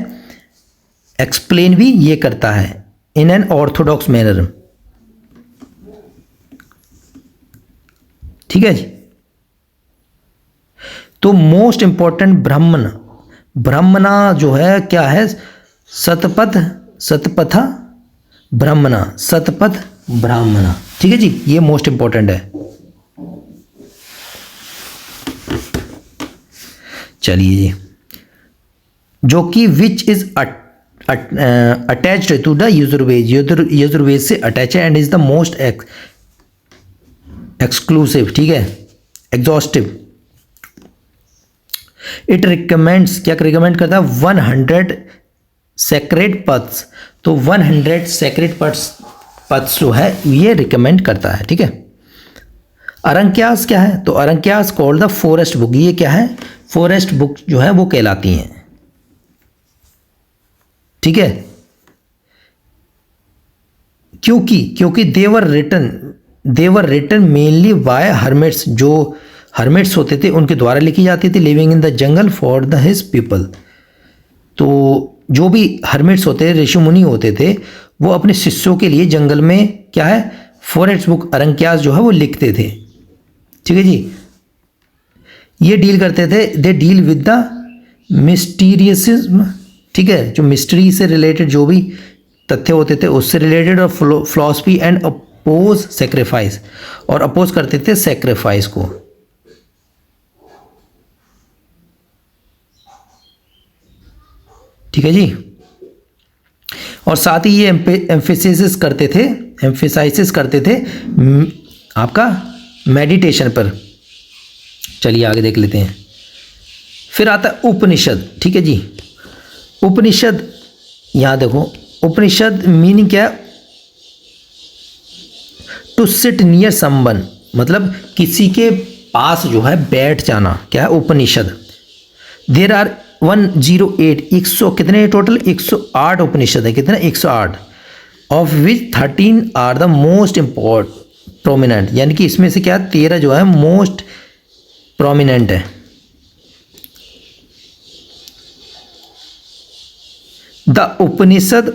एक्सप्लेन भी ये करता है इन एन ऑर्थोडॉक्स मैनर। ठीक है जी। तो मोस्ट इंपॉर्टेंट ब्रह्मणा जो है क्या है, सतपथ ब्राह्मणा। ठीक है जी, ये मोस्ट इंपॉर्टेंट है। चलिए जी, जो कि which is attached to the Yajurveda, Yajurveda से अटैच है, and is the most exclusive, ठीक है, एग्जॉस्टिव। इट रिकमेंड्स, क्या रिकमेंड करता है, 100 सेक्रेट पथ्स, तो 100 सेक्रेट पथ्स जो है ये रिकमेंड करता है, ठीक है। अरंक्यास क्या है, तो अरंक्यास कॉल्ड द फॉरेस्ट बुक, ये क्या है, फॉरेस्ट बुक जो है वो कहलाती हैं, ठीक है। क्योंकि देवर रिटन मेनली बाय हर्मिट्स, जो हर्मिट्स होते थे उनके द्वारा लिखी जाती थी, living in the jungle for the his people. तो जो भी हर्मिट्स होते थे, ऋषि मुनि होते थे, वो अपने शिष्यों के लिए जंगल में क्या है, फॉरेस्ट बुक अरंक्यास जो है वो लिखते थे, ठीक है जी। ये डील करते थे, दे डील विद द मिस्टीरियसिज्म, ठीक है, जो मिस्ट्री से रिलेटेड जो भी तथ्य होते थे उससे रिलेटेड, और फिलॉसफी एंड अपोज सेक्रीफाइस, और अपोज करते थे सेक्रीफाइस को, ठीक है जी। और साथ ही ये एम्फेसिस करते थे आपका मेडिटेशन पर। चलिए आगे देख लेते हैं। फिर आता है उपनिषद, ठीक है जी। उपनिषद, यहां देखो, उपनिषद मीनिंग क्या है, टू सिट नियर समवन, मतलब किसी के पास जो है बैठ जाना, क्या है उपनिषद। देर आर 108, 100 कितने टोटल, 108 उपनिषद है, कितने 108, of which 13 are the most prominent, यानी कि इसमें से क्या 13 जो है मोस्ट प्रोमिनेंट है। The Upanishad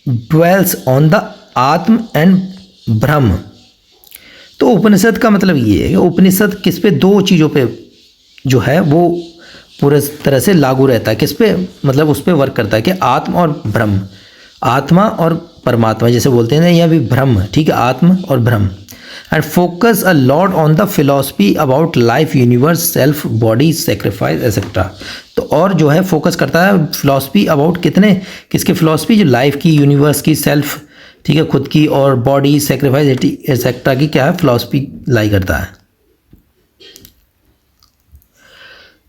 dwells on the atma and Brahman. तो उपनिषद का मतलब ये है कि उपनिषद किस पे, दो चीज़ों पे जो है वो पूरे तरह से लागू रहता है। किस पे, मतलब उस पे वर्क करता है कि आत्म और ब्रह्म, आत्मा और परमात्मा जैसे बोलते हैं ना, यह भी ब्रह्म, ठीक है, आत्म और ब्रह्म। And focus a lot on the philosophy about life, universe, self, body, sacrifice etcetera. तो और जो है फोकस करता है फिलॉसफी अबाउट, किसकी फिलॉसफी, जो लाइफ की, यूनिवर्स की, सेल्फ, ठीक है, खुद की, और बॉडी, सेक्रीफाइस एक्सेट्रा की क्या है फिलॉसफी लाई करता है।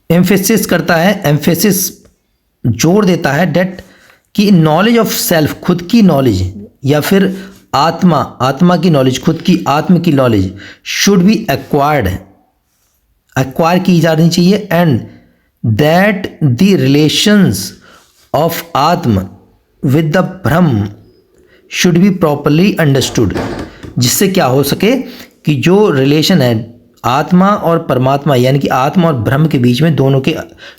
एम्फेसिस करता है, एम्फेसिस जोर देता है डेट कि नॉलेज ऑफ सेल्फ, खुद की नॉलेज, या फिर आत्मा की नॉलेज, खुद की आत्म की नॉलेज शुड बी एक्वायर की जानी चाहिए, and that the relations of आत्म with the Brahma should be properly understood, जिससे क्या हो सके कि जो रिलेशन है आत्मा और परमात्मा, यानी कि आत्मा और ब्रह्म के बीच में, दोनों के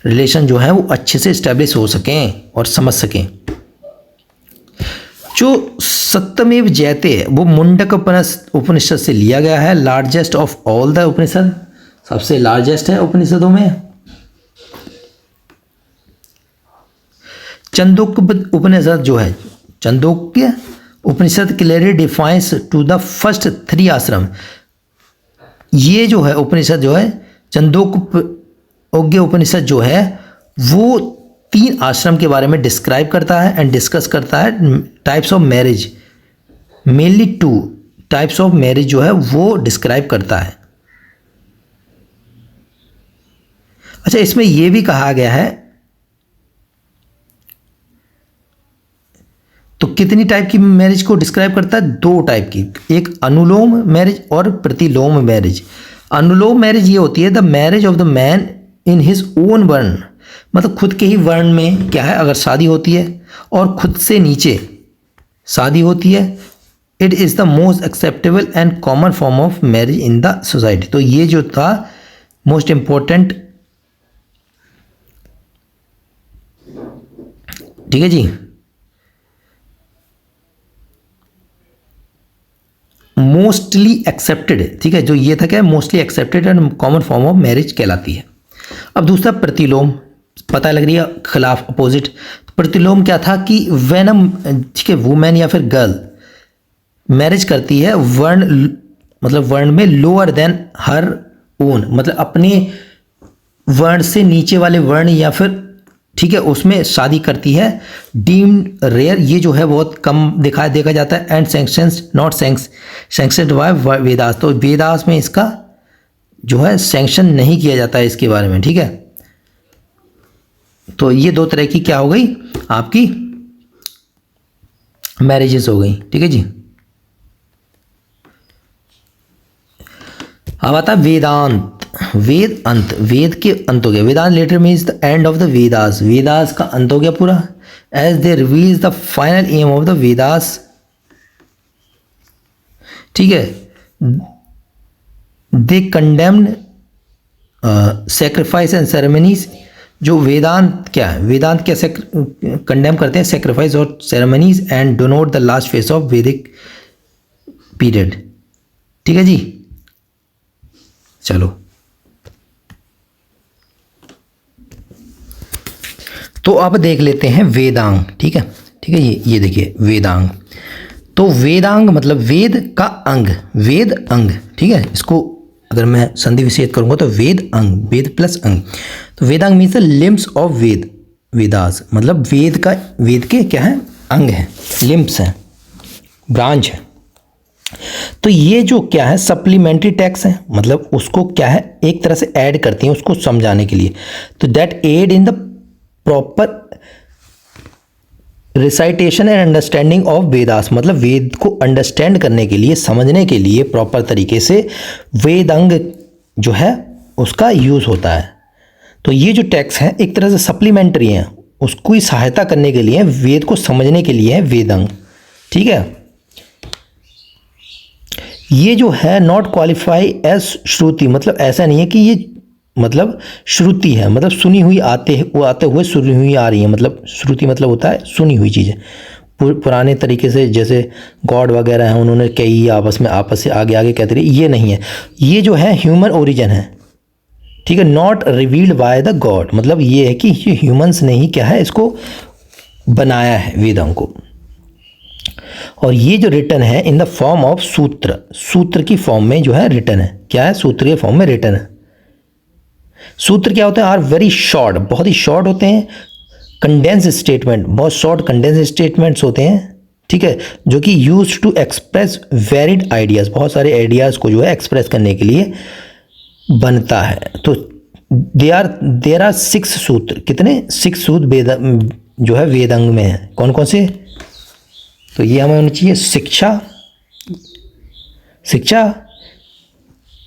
रिलेशन जो है वो अच्छे से इस्टेब्लिश हो सकें और समझ सकें। जो सत्यमेव जयते है वो मुंडक उपनिषद से लिया गया है, largest of all the Upanishad, सबसे लार्जेस्ट है उपनिषदों में। छंदोक्य उपनिषद जो है, Chandogya Upanishad clearly defines to the first 3 ashram. ये जो है उपनिषद जो है, छंदोक्य उपनिषद जो है वो 3 आश्रम के बारे में डिस्क्राइब करता है एंड डिस्कस करता है। Types of marriage, mainly 2 types of marriage जो है वो डिस्क्राइब करता है। अच्छा, इसमें यह भी कहा गया है, तो कितनी टाइप की मैरिज को डिस्क्राइब करता है, 2 टाइप की, एक अनुलोम मैरिज और प्रतिलोम मैरिज। अनुलोम मैरिज ये होती है the marriage of the man in his own वर्ण, मतलब खुद के ही वर्ण में क्या है अगर शादी होती है और खुद से नीचे शादी होती है, it is the most acceptable and common form of marriage in the society. तो ये जो था मोस्ट इम्पोर्टेंट, ठीक है जी, मोस्टली एक्सेप्टेड, ठीक है, जो ये था क्या, mostly accepted and common form of marriage कहलाती है। अब दूसरा प्रतिलोम, पता लग रही है खिलाफ, अपोजिट। प्रतिलोम क्या था कि वेनम, ठीक है, वुमेन या फिर गर्ल मैरिज करती है वर्ण, मतलब वर्ण में लोअर देन हर ओन, मतलब अपने वर्ण से नीचे वाले वर्ण या फिर ठीक है उसमें शादी करती है। डीम्ड रेयर, ये जो है बहुत कम देखा जाता है। And sanctions not sanctioned by Vedas, तो वेदास में इसका जो है सैंक्शन नहीं किया जाता है इसके बारे में, ठीक है। तो ये दो तरह की क्या हो गई आपकी मैरिजेस हो गई, ठीक है जी। अब आता है वेदांत। वेद अंत, वेद के अंत हो गया। Vedanta later means the end of the Vedas, Vedas का अंत हो गया पूरा। As they reveals the final aim of the Vedas, ठीक है। They condemned sacrifice and ceremonies, जो वेदांत क्या है, वेदांत क्या कंडेम करते हैं, सेक्रीफाइस और ceremonies and donate the last phase of वैदिक पीरियड, ठीक है जी। चलो तो अब देख लेते हैं वेदांग, ठीक है, ठीक है। ये देखिए वेदांग, तो वेदांग मतलब वेद का अंग, वेद अंग, ठीक है। इसको अगर मैं संधि विच्छेद करूंगा तो वेद अंग, वेद प्लस अंग, तो Vedang means the limbs of वेद, वेदास मतलब वेद का, वेद के क्या है अंग है, लिम्स है, ब्रांच है। तो ये जो क्या है सप्लीमेंट्री टेक्स्ट है, मतलब उसको क्या है एक तरह से ऐड करती हैं उसको समझाने के लिए। तो that aid in the proper recitation and understanding of Vedas, मतलब वेद को अंडरस्टैंड करने के लिए, समझने के लिए प्रॉपर तरीके से वेदांग जो है उसका यूज़ होता है। तो ये जो टेक्स्ट है एक तरह से सप्लीमेंट्री है, उसको ही सहायता करने के लिए, वेद को समझने के लिए है वेदांग, ठीक है। ये जो है नॉट क्वालिफाई एज श्रुति, मतलब ऐसा नहीं है कि ये मतलब श्रुति है, मतलब सुनी हुई आते हुए सुनी हुई आ रही है, मतलब श्रुति मतलब होता है सुनी हुई चीज़ें। पुराने तरीके से जैसे गॉड वगैरह हैं उन्होंने कई आपस से आगे आगे कहते रहे, ये नहीं है। ये जो है ह्यूमन ओरिजिन है, ठीक है। Not revealed by the God, मतलब ये है कि ये ह्यूमंस ने ही क्या है इसको बनाया है वेदों को। और ये जो रिटन है इन द फॉर्म ऑफ सूत्र, सूत्र की फॉर्म में जो है रिटन है, क्या है सूत्र के फॉर्म में रिटन है। सूत्र क्या होते हैं, आर वेरी शॉर्ट, बहुत ही शॉर्ट होते हैं। कंडेंस स्टेटमेंट, बहुत शॉर्ट कंडेंस स्टेटमेंट्स होते हैं, ठीक है, जो कि use to express varied ideas, बहुत सारे आइडियाज़ को जो है एक्सप्रेस करने के लिए बनता है। तो देर आर 6 सूत्र, कितने 6 सूत्र वेद जो है वेदांग में है, कौन कौन से, तो ये हमें होना चाहिए शिक्षा, शिक्षा,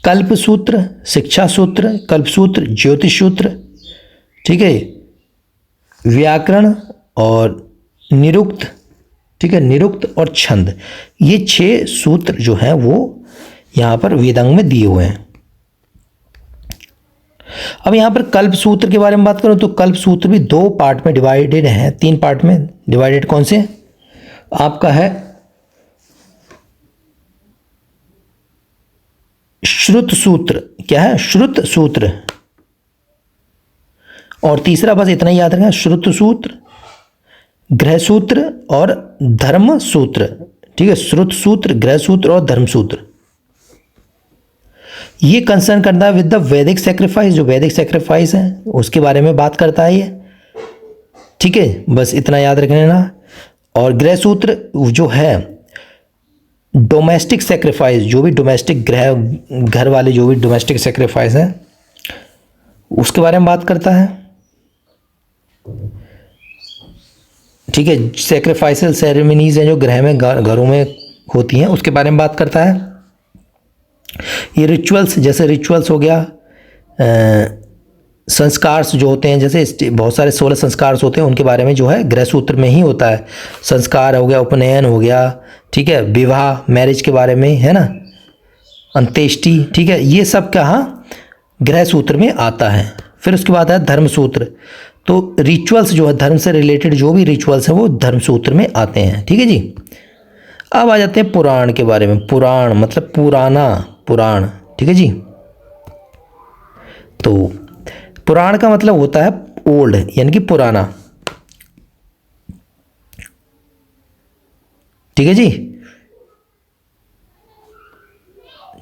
कल्प सूत्र, शिक्षा सूत्र, कल्प सूत्र, ज्योतिष सूत्र, ठीक है, व्याकरण और निरुक्त, ठीक है, निरुक्त और छंद, ये 6 सूत्र जो हैं वो यहाँ पर वेदांग में दिए हुए हैं। अब यहाँ पर कल्प सूत्र के बारे में बात करूँ तो कल्प सूत्र भी 2 पार्ट में डिवाइडेड हैं, 3 पार्ट में डिवाइडेड, कौन से आपका है श्रुत सूत्र, क्या है श्रुत सूत्र, और तीसरा बस इतना ही याद रखना, श्रुत सूत्र, ग्रह सूत्र और धर्म सूत्र, ठीक है, श्रुत सूत्र, ग्रह सूत्र और धर्म सूत्र। ये कंसर्न करता है विद द वैदिक सेक्रीफाइस, जो वैदिक सेक्रीफाइस है उसके बारे में बात करता है ये, ठीक है, बस इतना याद रख लेना। और गृह सूत्र जो है डोमेस्टिक सेक्रीफाइस, जो भी डोमेस्टिक घर वाले जो भी डोमेस्टिक सेक्रीफाइस है उसके बारे में बात करता है, ठीक है। सेक्रीफाइसल सेरेमनीज हैं जो ग्रह में घरों में होती हैं उसके बारे में बात करता है। ये रिचुअल्स, जैसे रिचुअल्स हो गया, संस्कार जो होते हैं, जैसे बहुत सारे 16 संस्कार होते हैं उनके बारे में जो है गृह सूत्र में ही होता है। संस्कार हो गया, उपनयन हो गया, ठीक है, विवाह मैरिज के बारे में है ना, अंत्येष्टि, ठीक है, ये सब कहाँ गृह सूत्र में आता है। फिर उसके बाद है धर्म सूत्र, तो रिचुअल्स जो है धर्म से रिलेटेड जो भी रिचुअल्स हैं वो धर्म सूत्र में आते हैं, ठीक है जी। अब आ जाते हैं पुराण के बारे में। पुराण मतलब पुराना, पुराण, ठीक है जी। तो पुराण का मतलब होता है ओल्ड, यानी कि पुराना, ठीक है जी।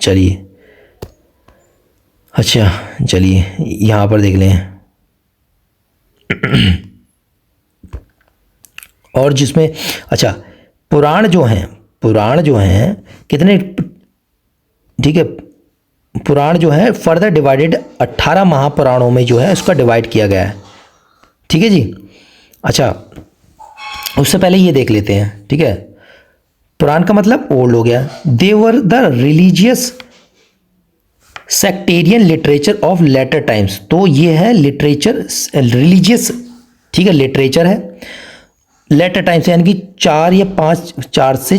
चलिए अच्छा चलिए यहाँ पर देख लें। और जिसमें अच्छा पुराण जो हैं कितने, ठीक है, पुराण जो है फर्दर डिवाइडेड 18 महापुराणों में जो है उसका डिवाइड किया गया है। ठीक है जी। अच्छा उससे पहले ये देख लेते हैं, ठीक है। पुराण का मतलब ओल्ड हो गया। They were the religious sectarian literature of later times. तो ये है लिटरेचर रिलीजियस, ठीक है, लिटरेचर है लेटर टाइम्स, यानी कि 4 से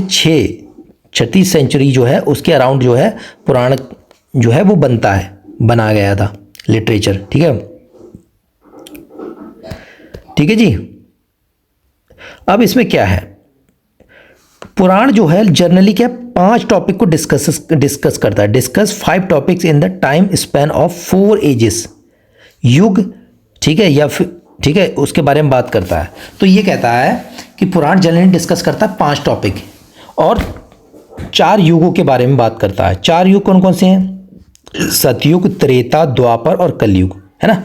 6 सेंचुरी जो है उसके अराउंड जो है पुराण जो है वो बना गया था लिटरेचर। ठीक है, ठीक है जी। अब इसमें क्या है, पुराण जो है जनरली क्या 5 टॉपिक को डिस्कस करता है। Discuss 5 topics in the time span of 4 ages, yuga, ठीक है, या फिर ठीक है उसके बारे में बात करता है। तो ये कहता है कि पुराण जनरली डिस्कस करता है 5 टॉपिक और 4 युगों के बारे में बात करता है। 4 युग कौन कौन से हैं? सतयुग, त्रेता, द्वापर और कलयुग, है ना।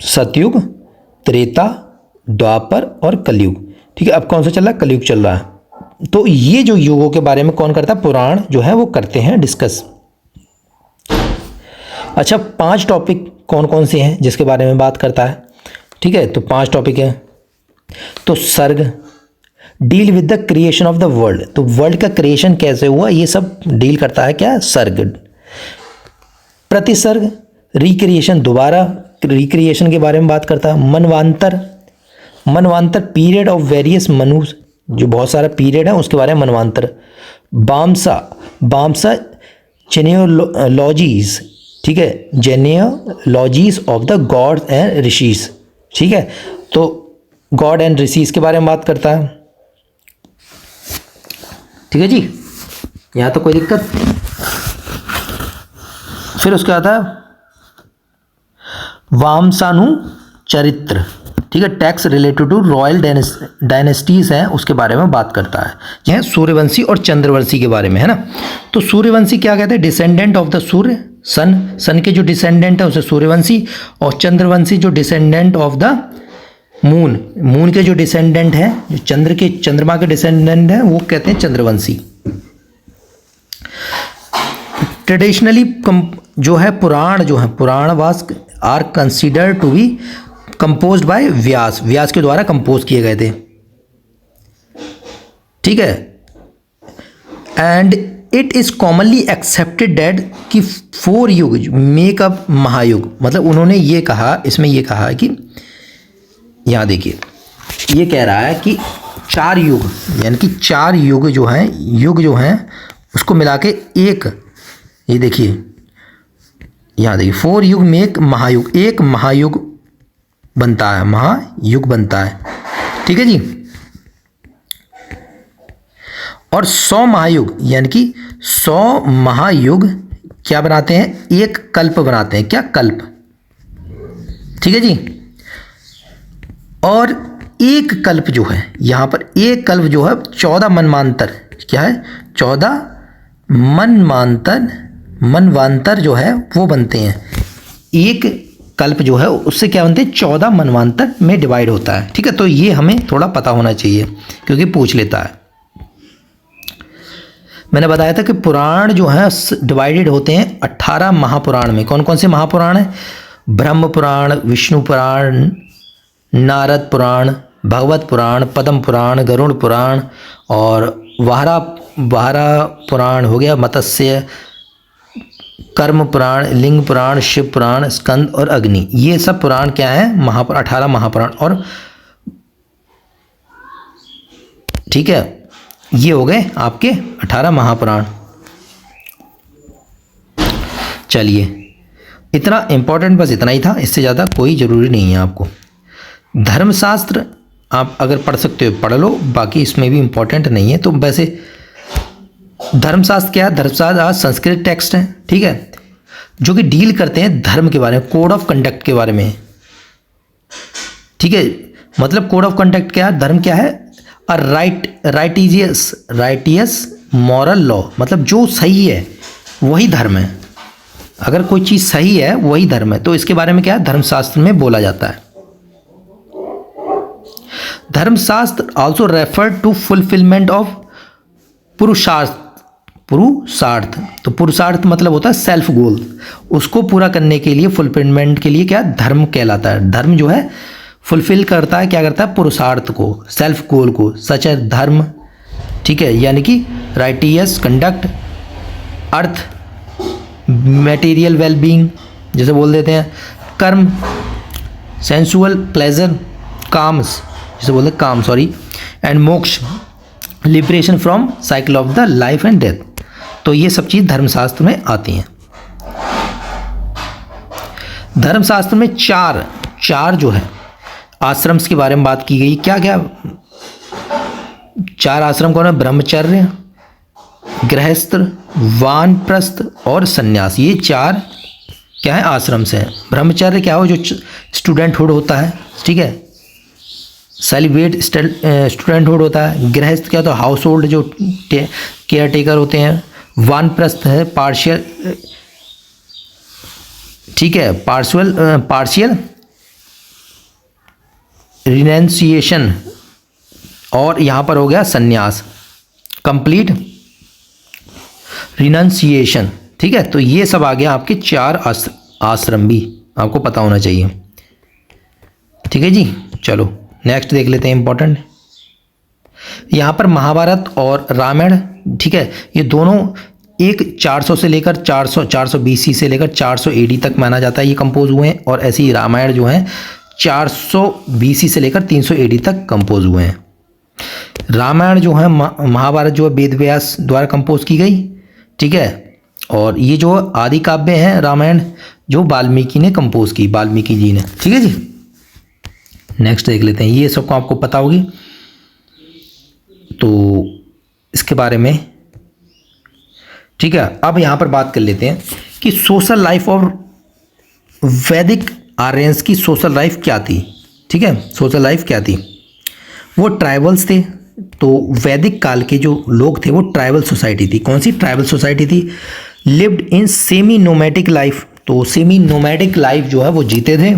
सतयुग, त्रेता, द्वापर और कलयुग। ठीक है, अब कौन सा चल रहा है? कलयुग चल रहा है। तो ये जो युगों के बारे में कौन करता है? पुराण जो है वो करते हैं डिस्कस। अच्छा 5 टॉपिक कौन कौन से हैं जिसके बारे में बात करता है? ठीक है, तो 5 टॉपिक हैं। तो सर्ग deal with the creation of the world, तो वर्ल्ड का क्रिएशन कैसे हुआ ये सब डील करता है क्या? सर्ग। प्रतिसर्ग रिक्रिएशन, दोबारा रिक्रिएशन के बारे में बात करता है। मनवांतर पीरियड ऑफ वेरियस मनुस, जो बहुत सारा पीरियड है उसके बारे में मनवांतर। बामसा जेनियोलॉजीज, ठीक है, genealogies of the gods and rishis. ठीक है, तो गॉड एंड ऋषिज के बारे में बात करता है। ठीक है जी, यहां तो कोई दिक्कत। फिर उसके आता है वामसानु चरित्र, ठीक है, texts related to royal dynasties हैं उसके बारे में बात करता है। यह सूर्यवंशी और चंद्रवंशी के बारे में, है ना। तो सूर्यवंशी क्या कहते हैं? डिसेंडेंट ऑफ द सूर्य, सन के जो डिसेंडेंट है उसे सूर्यवंशी, और चंद्रवंशी जो डिसेंडेंट ऑफ द मून के जो डिसेंडेंट है, जो चंद्रमा के डिसेंडेंट है वो कहते हैं चंद्रवंशी। ट्रेडिशनली जो है Purana was are consider to be composed by Vyasa के द्वारा कंपोज किए गए थे। ठीक है, and it is commonly accepted that कि 4 युग मेक अप महायुग। मतलब उन्होंने ये कहा, इसमें ये कहा कि यहाँ देखिए ये कह रहा है कि 4 युग, यानी कि 4 युग जो हैं उसको मिला के एक, ये देखिए यहाँ देखिए 4 युग मेक महायुग, एक महायुग बनता है। ठीक है जी। और 100 महायुग, यानी कि 100 महायुग क्या बनाते हैं? एक कल्प बनाते हैं। क्या? कल्प। ठीक है जी। और एक कल्प जो है यहाँ पर, एक कल्प जो है 14 मनवांतर, क्या है? 14 मनवांतर जो है वो बनते हैं। एक कल्प जो है उससे क्या बनते हैं? 14 मनवांतर में डिवाइड होता है। ठीक है, तो ये हमें थोड़ा पता होना चाहिए क्योंकि पूछ लेता है। मैंने बताया था कि पुराण जो है डिवाइडेड होते हैं 18 महापुराण में। कौन कौन से महापुराण हैं? ब्रह्म पुराण, विष्णु पुराण, नारद पुराण, भगवत पुराण, पद्म पुराण, गरुड़ पुराण और वारा पुराण हो गया, मत्स्य, कर्म पुराण, लिंग पुराण, शिव पुराण, स्कंद और अग्नि। ये सब पुराण क्या है? 18 महापुराण। और ठीक है, ये हो गए आपके 18 महापुराण। चलिए, इतना इंपॉर्टेंट बस इतना ही था, इससे ज़्यादा कोई ज़रूरी नहीं है आपको। धर्मशास्त्र आप अगर पढ़ सकते हो पढ़ लो, बाकी इसमें भी इम्पोर्टेंट नहीं है। तो वैसे धर्मशास्त्र क्या है? धर्मशास्त्र आज संस्कृत टेक्स्ट है, ठीक है, जो कि डील करते हैं धर्म के बारे में, कोड ऑफ कंडक्ट के बारे में। ठीक है, मतलब कोड ऑफ कंडक्ट क्या है? धर्म क्या है? अ राइटियस मॉरल लॉ, मतलब जो सही है वही धर्म है। अगर कोई चीज़ सही है वही धर्म है, तो इसके बारे में क्या है, धर्मशास्त्र में बोला जाता है। Dharmashastra also refer to fulfilment of purushartha. Purushartha, तो पुरुषार्थ मतलब होता है सेल्फ गोल, उसको पूरा करने के लिए, फुलफिलमेंट के लिए क्या धर्म कहलाता है। धर्म जो है फुलफिल करता है, क्या करता है, पुरुषार्थ को, सेल्फ गोल को, सच है धर्म, ठीक है, यानी कि राइटियस कंडक्ट, अर्थ, मटेरियल वेलबींग जैसे बोल देते हैं, कर्म, सेंसुअल प्लेजर, काम्स जैसे बोलते हैं काम, सॉरी, एंड मोक्ष, liberation from cycle of the life and death. तो ये सब चीज़ धर्मशास्त्र में आती हैं। धर्मशास्त्र में चार जो है आश्रम्स के बारे में बात की गई। क्या क्या चार आश्रम कौन है, ब्रह्मचर्य, गृहस्थ, वानप्रस्थ और सन्यास। ये चार क्या है, आश्रम से हैं। ब्रह्मचर्य क्या हो, जो स्टूडेंटहुड होता है, ठीक है, सेलिब्रेट स्टूडेंटहुड होता है। गृहस्थ क्या, तो हाउस होल्ड जो केयर टेकर होते हैं। वानप्रस्थ है पार्शियल, ठीक है, पार्शियल रिनेंसिएशन, और यहाँ पर हो गया सन्यास, कंप्लीट रिनंसिएशन, ठीक है। तो ये सब आ गया आपके चार आश्रम, भी आपको पता होना चाहिए, ठीक है जी। चलो नेक्स्ट देख लेते हैं इंपॉर्टेंट। यहाँ पर महाभारत और रामायण, ठीक है, ये दोनों एक 400 से लेकर 400 BC से लेकर 400 AD तक माना जाता है ये कंपोज हुए हैं, और ऐसे ही रामायण जो है 400 BC से लेकर 300 AD तक कंपोज हुए हैं। रामायण जो है, महाभारत जो है वेद व्यास द्वारा कंपोज की गई, ठीक है, और ये जो आदि काव्य हैं रामायण जो वाल्मीकि ने कंपोज की, वाल्मीकि जी ने, ठीक है जी। नेक्स्ट देख लेते हैं, ये सबको आपको पता होगी, तो इसके बारे में, ठीक है। अब यहाँ पर बात कर लेते हैं कि सोशल लाइफ और वैदिक आर्यंस की सोशल लाइफ क्या थी, ठीक है। सोशल लाइफ क्या थी, वो ट्राइबल्स थे। तो वैदिक काल के जो लोग थे वो ट्राइबल सोसाइटी थी। कौन सी ट्राइबल सोसाइटी थी, lived in semi nomadic life. तो सेमी नोमैटिक लाइफ जो है वो जीते थे,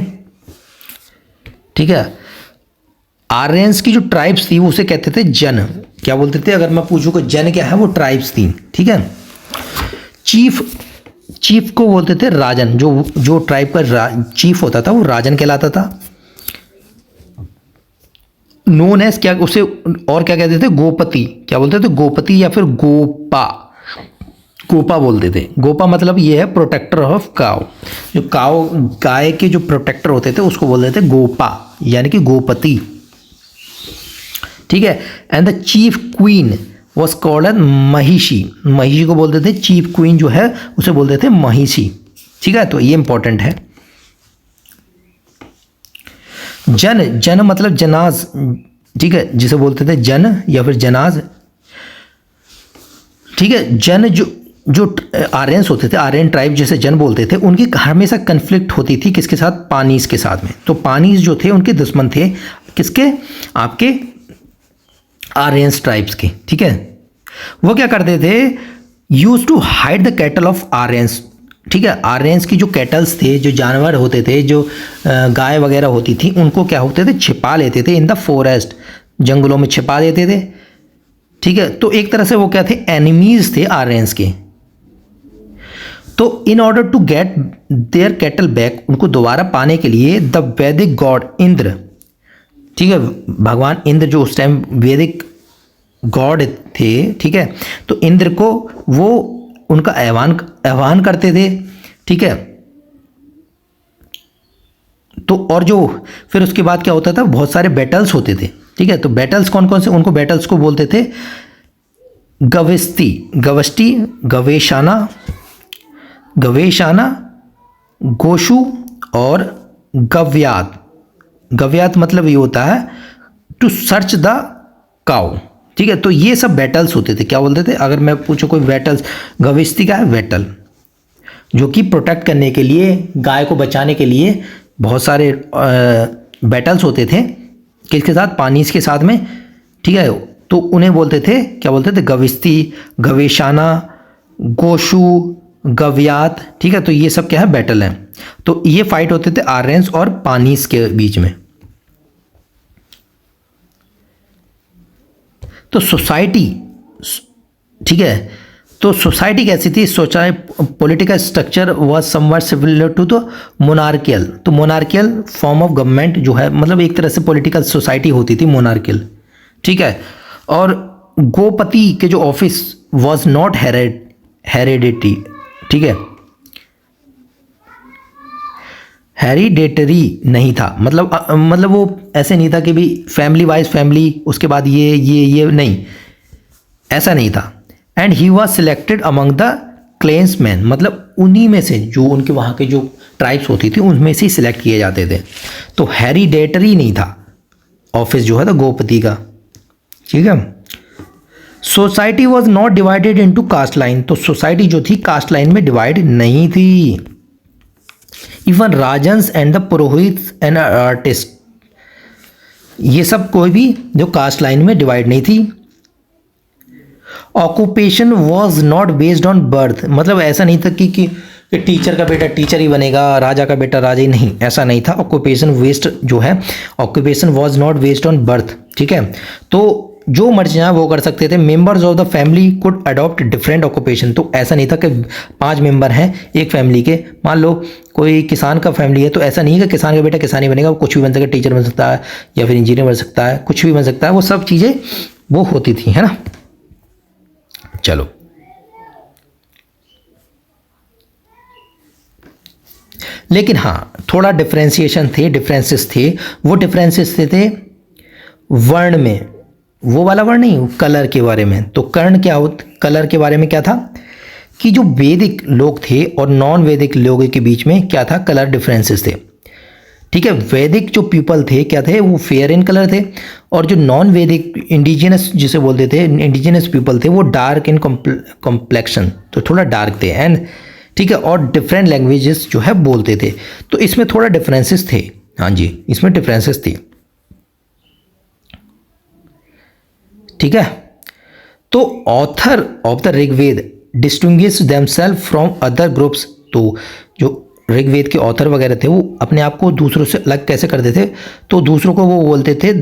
ठीक है। आर्यंस की जो ट्राइब्स थी वो उसे कहते थे जन, क्या बोलते थे, अगर मैं पूछूं कि जन क्या है, वो ट्राइब्स थी, ठीक है। चीफ को बोलते थे राजन, जो ट्राइब का चीफ होता था वो राजन कहलाता था। नोन एज क्या, उसे और क्या कहते थे, गोपति, क्या बोलते थे, गोपति या फिर गोपा बोलते थे। गोपा मतलब ये है प्रोटेक्टर ऑफ काउ, जो गाय के जो प्रोटेक्टर होते थे उसको बोलते थे गोपा, यानी कि गोपति, ठीक है। And the chief queen was called as mahishi, mahishi को बोलते थे चीफ क्वीन जो है उसे बोलते थे महिषी, ठीक है। तो ये इंपॉर्टेंट है। जन मतलब जनाज, ठीक है, जिसे बोलते थे जन या फिर जनाज, ठीक है। जन जो आर्यंस होते थे, आर्यन ट्राइब जैसे जन बोलते थे, उनकी हमेशा कन्फ्लिक्ट होती थी किसके साथ, पानीज के साथ में। तो पानीज जो थे उनके दुश्मन थे, किसके, आपके आर्यंस ट्राइब्स के, ठीक है। वो क्या करते थे, use to hide the cattle of Aryans, ठीक है। आर्यंस की जो कैटल्स थे, जो जानवर होते थे, जो गाय वगैरह होती थी, उनको क्या होते थे, छिपा लेते थे इन द फॉरेस्ट, जंगलों में छिपा देते थे, ठीक है। तो एक तरह से वो क्या थे, एनिमीज थे आर्यंस के। तो in order to get their cattle back, उनको दोबारा पाने के लिए द वैदिक गॉड इंद्र, ठीक है, भगवान इंद्र जो उस टाइम वैदिक गॉड थे, ठीक है, तो इंद्र को वो उनका आह्वान करते थे, ठीक है। तो और जो फिर उसके बाद क्या होता था, बहुत सारे बैटल्स होते थे, ठीक है। तो बैटल्स कौन कौन से, उनको बैटल्स को बोलते थे गवष्टी, गवेशाना, गोशु और गव्यात। गव्यात मतलब ये होता है टू सर्च द काउ, ठीक है। तो ये सब बैटल्स होते थे, क्या बोलते थे, अगर मैं पूछूं कोई बैटल्स, गविष्टि का है बैटल, जो कि प्रोटेक्ट करने के लिए, गाय को बचाने के लिए बहुत सारे बैटल्स होते थे, किसके साथ, पानीस के साथ में, ठीक है। तो उन्हें बोलते थे, क्या बोलते थे, गविष्टि, गवेशाना, गोशु, गव्यात, ठीक है। तो ये सब क्या है, बैटल है। तो ये फाइट होते थे आर्यंस और पानीस के बीच में। तो सोसाइटी, ठीक है, तो सोसाइटी कैसी थी, society political structure was somewhat similar to the monarchial. तो मोनार्कियल फॉर्म ऑफ गवर्नमेंट जो है, मतलब एक तरह से पॉलिटिकल सोसाइटी होती थी मोनार्कियल, ठीक है। और गोपति के जो ऑफिस वाज नॉट हेरेडिटी, ठीक है, हेरिडेटरी नहीं था, मतलब वो ऐसे नहीं था कि भी फैमिली वाइज फैमिली, उसके बाद ये नहीं, ऐसा नहीं था। And he was selected among the clansmen, मतलब उन्हीं में से, जो उनके वहाँ के जो ट्राइब्स होती थी उनमें से ही सिलेक्ट किए जाते थे। तो हेरिडेटरी नहीं था ऑफिस जो है तो गोपति का, ठीक है। Society was not divided into caste line, तो सोसाइटी जो थी कास्ट लाइन में डिवाइड नहीं थी। Even rajans and the purohit and artist, ये सब कोई भी जो कास्ट लाइन में डिवाइड नहीं थी। Occupation was not based on birth, मतलब ऐसा नहीं था कि टीचर का बेटा टीचर ही बनेगा, राजा का बेटा राजा ही, नहीं, ऐसा नहीं था। ऑक्यूपेशन वेस्ट जो है, occupation was not based on birth, ठीक है। तो जो मर्जी चाहे वो कर सकते थे। Members of the family could adopt different occupation, तो ऐसा नहीं था कि 5 मेंबर हैं एक फैमिली के, मान लो कोई किसान का फैमिली है, तो ऐसा नहीं है कि किसान का बेटा किसान ही बनेगा, वो कुछ भी बन सकता है, टीचर बन सकता है या फिर इंजीनियर बन सकता है, कुछ भी बन सकता है, वो सब चीज़ें वो होती थी, है ना। चलो, लेकिन हाँ थोड़ा डिफरेंसेस थे। वो डिफरेंसेस थे वर्ण में, वो वाला वर्ण नहीं, कलर के बारे में। तो कलर के बारे में क्या था कि जो वैदिक लोग थे और नॉन वैदिक लोगों के बीच में क्या था, कलर डिफरेंसेस थे, ठीक है। वैदिक जो पीपल थे क्या थे, वो फेयर इन कलर थे, और जो नॉन वैदिक इंडिजिनस जिसे बोलते थे, इंडिजिनस पीपल थे, वो डार्क इन कॉम्प्लेक्शन, तो थोड़ा डार्क थे, एंड ठीक है, और डिफरेंट लैंग्वेजेस जो है बोलते थे। तो इसमें थोड़ा डिफरेंसेस थे, हाँ जी, इसमें डिफरेंसेस थी, ठीक है। तो author of the Rigveda distinguish themselves from other groups, तो जो ऋग्वेद के ऑथर वगैरह थे वो अपने आप को दूसरों से अलग कैसे करते थे, तो दूसरों को वो बोलते थे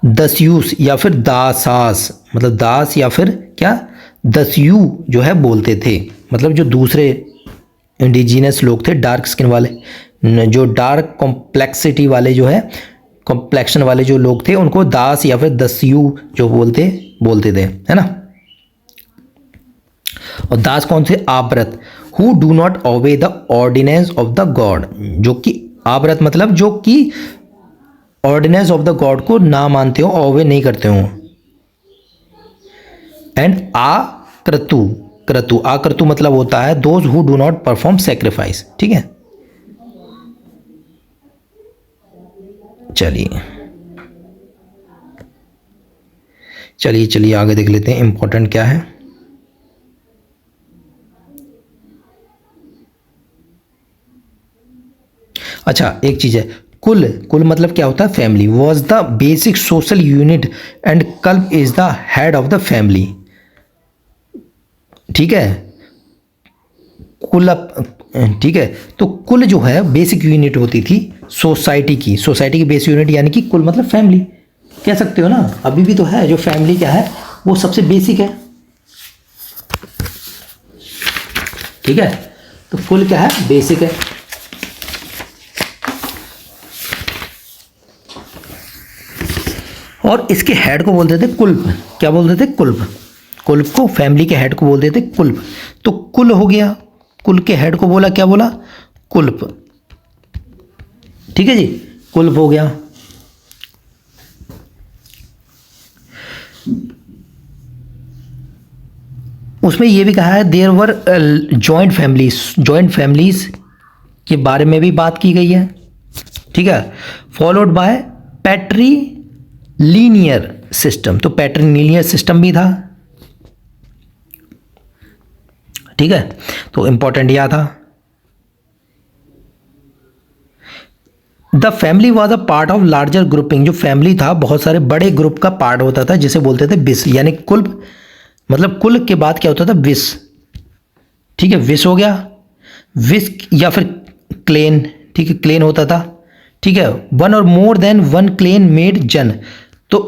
दस्यूस या फिर दासास, मतलब दास या फिर क्या दस्यू जो है बोलते थे, मतलब जो दूसरे इंडिजिनस लोग थे डार्क स्किन वाले, जो डार्क कॉम्प्लेक्सिटी वाले जो है कॉम्प्लेक्शन वाले जो लोग थे उनको दास या फिर दस्यू जो बोलते थे, है ना। और दास कौन थे, avrata, who do not obey the ordinance of the god, जो कि आव्रत मतलब जो कि ऑर्डिनेंस ऑफ द गॉड को ना मानते हो, ओबे नहीं करते हो। एंड आक्रतु मतलब होता है those who do not perform sacrifice, ठीक है। चलिए आगे देख लेते हैं इंपॉर्टेंट क्या है। अच्छा, एक चीज है, कुल मतलब क्या होता है, family was the basic social unit and kulapa is the head of the family, ठीक है। ठीक है, तो कुल जो है बेसिक यूनिट होती थी सोसाइटी की बेसिक यूनिट, यानी कि कुल मतलब फैमिली कह सकते हो ना, अभी भी तो है, जो फैमिली क्या है वो सबसे बेसिक है, ठीक है। तो कुल क्या है, बेसिक है। और इसके हेड को बोलते थे कुल्प, क्या बोलते थे, कुल्प को फैमिली के हेड को बोलते थे कुल्प। तो कुल हो गया, कुल के हेड को बोला, क्या बोला, कुल्प, ठीक है जी, कुल्प हो गया। उसमें यह भी कहा है देयर वर जॉइंट फैमिलीज के बारे में भी बात की गई है, ठीक है। फॉलोड बाय पैट्रीलिनियर सिस्टम, तो पैट्रीलिनियर सिस्टम भी था, ठीक है। तो इंपॉर्टेंट यह था, the family was a part of larger grouping, जो फैमिली था बहुत सारे बड़े ग्रुप का पार्ट होता था, जिसे बोलते थे विस, यानी कुल मतलब कुल के बाद क्या होता था, विस, ठीक है, विस हो गया, विस या फिर क्लेन, ठीक है, क्लेन होता था, ठीक है, वन और more than one clan made jana. तो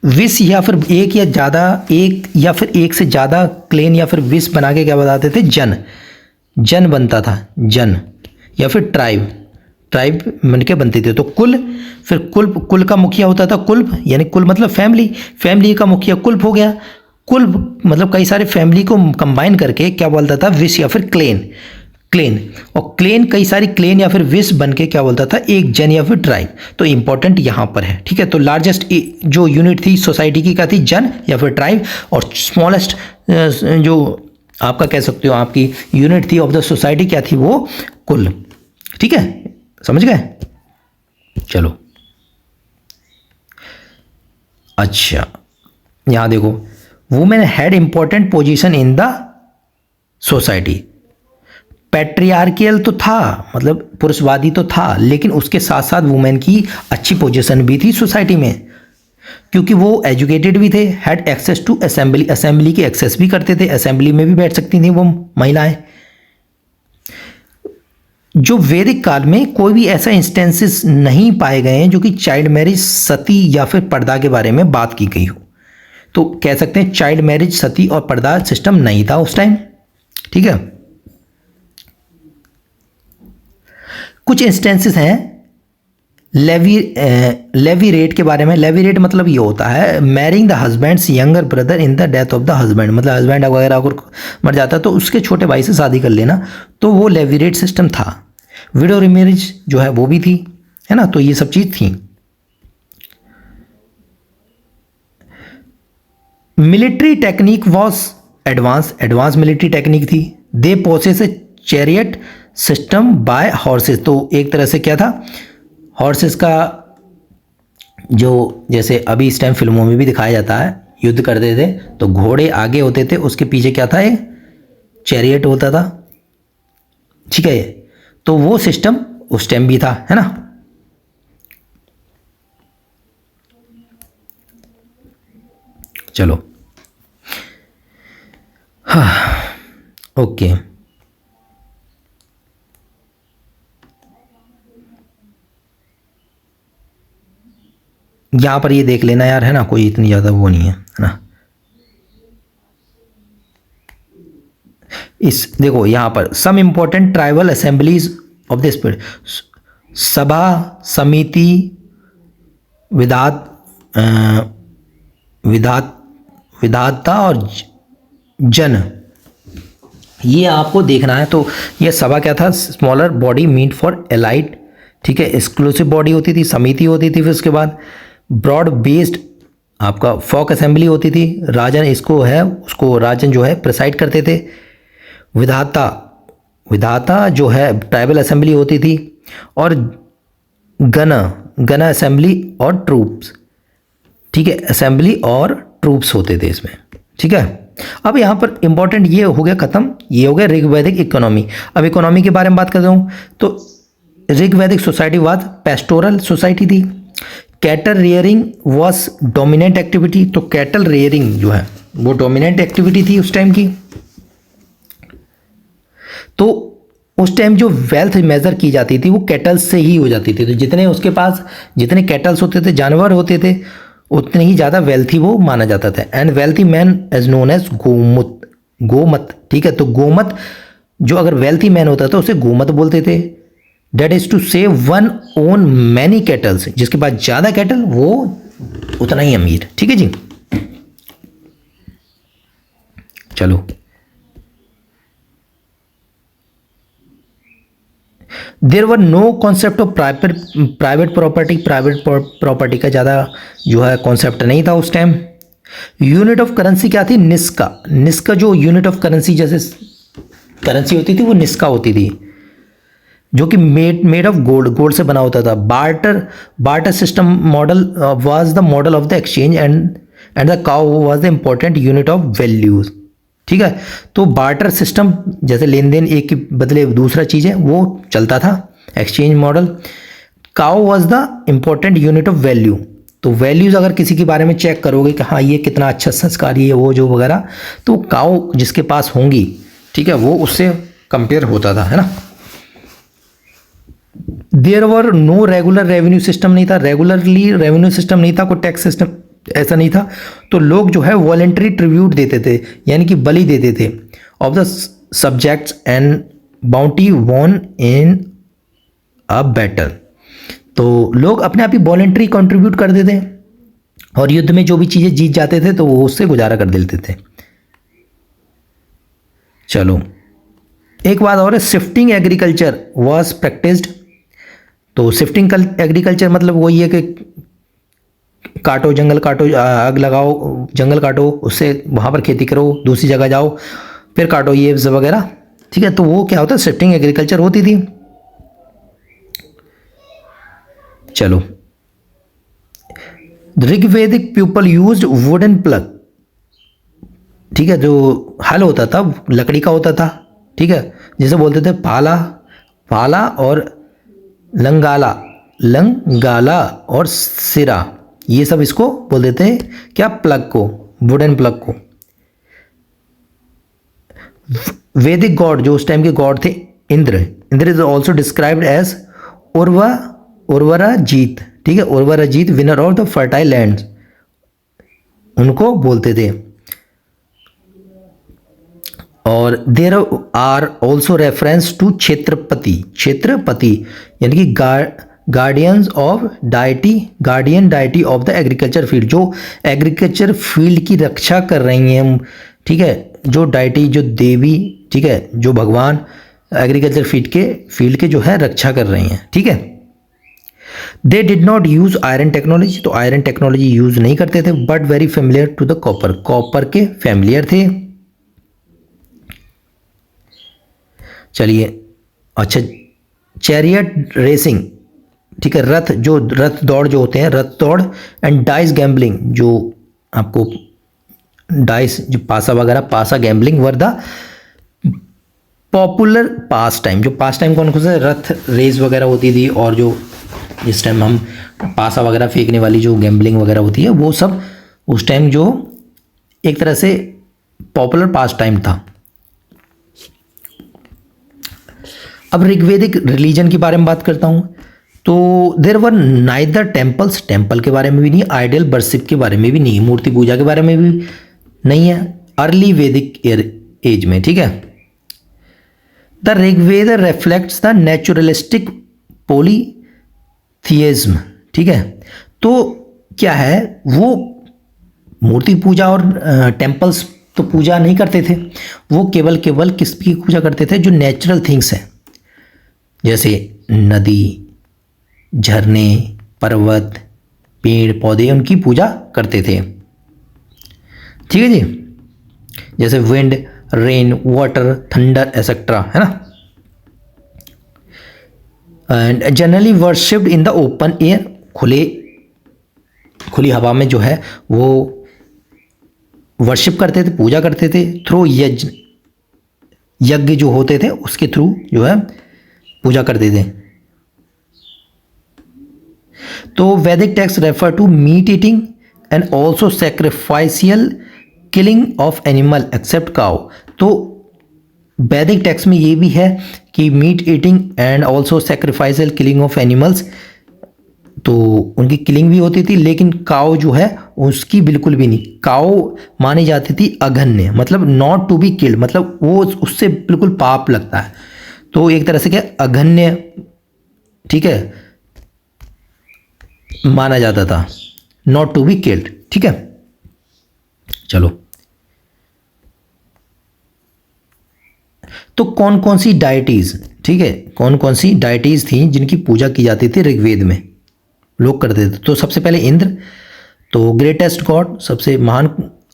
विस या फिर एक या ज़्यादा, एक या फिर एक से ज़्यादा क्लेन या फिर विस बना के क्या बताते थे, जन, जन बनता था, जन, या फिर ट्राइब, ट्राइब बन के बनते थे। तो कुल, फिर कुल, कुल का मुखिया होता था कुल्प, यानी कुल मतलब फैमिली, फैमिली का मुखिया कुल्प हो गया। कुल मतलब कई सारे फैमिली को कंबाइन करके क्या बोलता था, विस या फिर क्लेन, क्लेन, और क्लेन कई सारी क्लेन या फिर विस बन के क्या बोलता था, एक जन या फिर ट्राइब। तो इंपॉर्टेंट यहाँ पर है, ठीक है। तो लार्जेस्ट जो यूनिट थी सोसाइटी की क्या थी, जन या फिर ट्राइब, और स्मॉलेस्ट जो आपका कह सकते हो आपकी यूनिट थी ऑफ द सोसाइटी क्या थी, वो कुल, ठीक है, समझ गए। चलो अच्छा, यहां देखो, women had important position in the society. Patriarchal तो था, मतलब पुरुषवादी तो था, लेकिन उसके साथ साथ वुमेन की अच्छी पोजीशन भी थी सोसाइटी में, क्योंकि वो एजुकेटेड भी थे, had access to assembly, assembly की एक्सेस भी करते थे, असेंबली में भी बैठ सकती थी वो महिलाएं। जो वैदिक काल में कोई भी ऐसा इंस्टेंसेस नहीं पाए गए हैं जो कि चाइल्ड मैरिज, सती या फिर पर्दा के बारे में बात की गई हो। तो कह सकते हैं चाइल्ड मैरिज, सती और पर्दा सिस्टम नहीं था उस टाइम, ठीक है। कुछ इंस्टेंसेस हैं लेवी रेट के बारे में। लेवी रेट मतलब ये होता है marrying the husband's younger brother in the death of the husband, मतलब हस्बैंड वगैरह अगर मर जाता तो उसके छोटे भाई से शादी कर लेना, तो वो लेवी रेट सिस्टम था। विडो रिमैरिज जो है वो भी थी, है ना, तो ये सब चीज थी। Military technique was advance, advance military technique थी। They possess a chariot system by horses, तो एक तरह से क्या था, हॉर्सेस का जो जैसे अभी इस टाइम फिल्मों में भी दिखाया जाता है, युद्ध करते थे तो घोड़े आगे होते थे, उसके पीछे क्या था, ये चैरियट होता था, ठीक है। तो वो सिस्टम उस टाइम भी था, है ना। चलो हाँ, ओके, यहां पर ये देख लेना यार, है ना, कोई इतनी ज़्यादा वो नहीं है ना। इस देखो यहां पर some important tribal assemblies of this period, sabha, samiti, विधात, विधाता और जन, ये आपको देखना है। तो ये सभा क्या था, smaller body meet for elite, ठीक है, एक्सक्लूसिव बॉडी होती थी, समिति होती थी, फिर उसके बाद ब्रॉड बेस्ड आपका फॉक असेंबली होती थी, राजन इसको है, उसको राजन जो है प्रिसाइड करते थे। विधाता, विधाता जो है ट्राइबल असेंबली होती थी, और गण असेंबली और ट्रूप्स, ठीक है, असेंबली और ट्रूप्स होते थे इसमें, ठीक है। अब यहाँ पर इंपॉर्टेंट ये हो गया खत्म, ये हो गया ऋग्वैदिक इकोनॉमी। अब इकोनॉमी के बारे में बात करता हूँ, तो ऋग्वैदिक सोसाइटी वाज पेस्टोरल सोसाइटी थी। Cattle rearing was dominant activity, तो कैटल रियरिंग जो है वो डोमिनेंट एक्टिविटी थी उस टाइम की। तो उस टाइम जो वेल्थ मेजर की जाती थी वो कैटल्स से ही हो जाती थी, तो जितने उसके पास जितने कैटल्स होते थे, जानवर होते थे, उतने ही ज़्यादा वेल्थी वो माना जाता था। And wealthy man as known as gomat, gomat, ठीक है। तो गोमत जो अगर वेल्थी मैन होता था उसे गोमत बोलते थे। डेट इज टू से वन ओन मैनी कैटल्स, जिसके पास ज़्यादा कैटल वो उतना ही अमीर, ठीक है जी। चलो there were no concept of private property, private property का ज़्यादा जो है कॉन्सेप्ट नहीं था उस टाइम। यूनिट ऑफ करेंसी क्या थी, निस्का, निस्का जो यूनिट ऑफ करेंसी जैसे करेंसी होती थी वो निस्का होती थी, जो कि मेड ऑफ गोल्ड, गोल्ड से बना होता था। Barter system model was the model of the exchange and the cow was the important unit of values, ठीक है। तो बार्टर सिस्टम जैसे लेन देन एक के बदले दूसरा चीज़ है वो चलता था, exchange model. Cow was the important unit of value, तो वैल्यूज़ अगर किसी के बारे में चेक करोगे कि हाँ ये कितना अच्छा संस्कारी है वो जो वगैरह, तो काउ जिसके पास होंगी, ठीक है, वो उससे कंपेयर होता था, है ना। There were no regular revenue system, नहीं था, रेगुलरली रेवेन्यू सिस्टम नहीं था, कोई टैक्स सिस्टम ऐसा नहीं था। तो लोग जो है वॉलेंट्री ट्रिब्यूट देते थे, यानी कि बलि देते थे of the subjects and bounty von in a battle. तो लोग अपने आप ही वॉलेंट्री कंट्रीब्यूट कर देते और युद्ध में जो भी चीज़ें जीत जाते थे तो वो उससे गुजारा कर देते थे। चलो एक बात और है, शिफ्टिंग एग्रीकल्चर वॉज प्रैक्टिस्ड। तो शिफ्टिंग एग्रीकल्चर मतलब वही है कि काटो जंगल, काटो आग लगाओ, जंगल काटो, उससे वहाँ पर खेती करो, दूसरी जगह जाओ, फिर काटो, ये वगैरह, ठीक है। तो वो क्या होता है, शिफ्टिंग एग्रीकल्चर होती थी। चलो, ऋग्वेदिक पीपल यूज्ड वुडन प्लग, ठीक है, जो हल होता था लकड़ी का होता था, ठीक है, जिसे बोलते थे पाला, पाला और लंगाला, लंगाला और सिरा, ये सब इसको बोल देते हैं क्या, प्लग को, वुडन प्लग को। वैदिक गॉड, जो उस टाइम के गॉड थे, Indra, Indra is also described as urvarajit, ठीक है, urvarajit, winner of the fertile land, उनको बोलते थे। और there are also reference to kshetrapati, kshetrapati यानी कि guardians of deity, guardian deity of the agriculture field, जो एग्रीकल्चर फील्ड की रक्षा कर रही हैं, ठीक है, जो डाइटी, जो देवी, ठीक है, जो भगवान एग्रीकल्चर फील्ड के जो है रक्षा कर रही हैं, ठीक है। They did not use iron technology, तो आयरन टेक्नोलॉजी यूज नहीं करते थे, but very familiar to the copper, copper के फेमिलियर थे। चलिए, अच्छा, चैरियट रेसिंग, ठीक है, रथ, जो रथ दौड़ जो होते हैं, रथ दौड़, एंड डाइस गैम्बलिंग, जो आपको डाइस, जो पासा वगैरह, पासा gambling were the popular pass time. जो पास टाइम कौन से, रथ रेस वगैरह होती थी, और जो जिस टाइम हम पासा वगैरह फेंकने वाली जो गैम्बलिंग वगैरह होती है, वो सब उस टाइम जो एक तरह से पॉपुलर पास टाइम था। अब ऋग्वेदिक रिलीजन के बारे में बात करता हूँ। तो देर वर नाइदर टेम्पल्स, टेम्पल के बारे में भी नहीं, आइडियल वर्शिप के बारे में भी नहीं, मूर्ति पूजा के बारे में भी नहीं है अर्ली वैदिक एज में, ठीक है। The Rigveda reflects the naturalistic polytheism, ठीक है। तो क्या है, वो मूर्ति पूजा और टेम्पल्स तो पूजा नहीं करते थे, वो केवल किसकी पूजा करते थे, जो नेचुरल थिंग्स हैं, जैसे नदी, झरने, पर्वत, पेड़ पौधे, उनकी पूजा करते थे, ठीक है जी, जैसे wind, rain, water, thunder etcetera, है ना। And generally worshipped in the open air, खुली हवा में जो है वो वर्शिप करते थे, पूजा करते थे, थ्रू यज्ञ जो होते थे उसके थ्रू जो है पूजा करते थे। तो Vedic text refer to meat eating and also sacrificial killing of animal except cow. तो वैदिक टेक्स्ट में ये भी है कि meat eating and also sacrificial killing of animals, तो उनकी किलिंग भी होती थी, लेकिन काउ जो है उसकी बिल्कुल भी नहीं। काउ मानी जाती थी अघन्य, मतलब नॉट टू बी किल्ड, मतलब वो उससे बिल्कुल पाप लगता है, तो एक तरह से क्या, अघन्य, ठीक है, माना जाता था, नॉट टू बी किल्ड, ठीक है। चलो, तो कौन कौन सी डाइटीज, ठीक है, कौन कौन सी डाइटीज थी जिनकी पूजा की जाती थी ऋग्वेद में, लोग करते थे। तो सबसे पहले इंद्र, तो ग्रेटेस्ट गॉड, सबसे महान,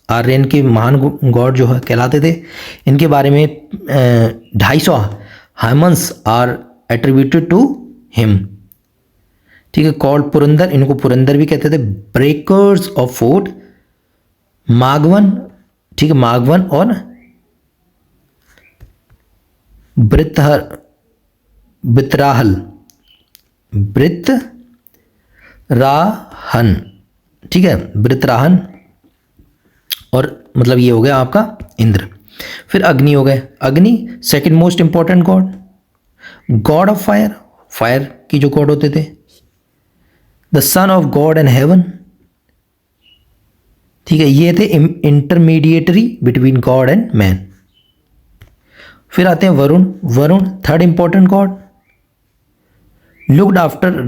आर्यन के महान गॉड जो है कहलाते थे। इनके बारे में 250 hymns are attributed to him, ठीक है, कॉल्ड पुरंदर, इनको पुरंदर भी कहते थे। ब्रेकर्स ऑफ फोर्ट, मागवन, ठीक है, मागवन और वृत्राहल, वृत्राहन, ठीक है, वृत्राहन, और मतलब ये हो गया आपका इंद्र। फिर अग्नि हो गए, Agni second most important god, god of fire, fire की जो गॉड होते थे, the son of god and heaven, ठीक है, ये थे intermediatory between god and man. फिर आते हैं Varun, Varun third important god, looked after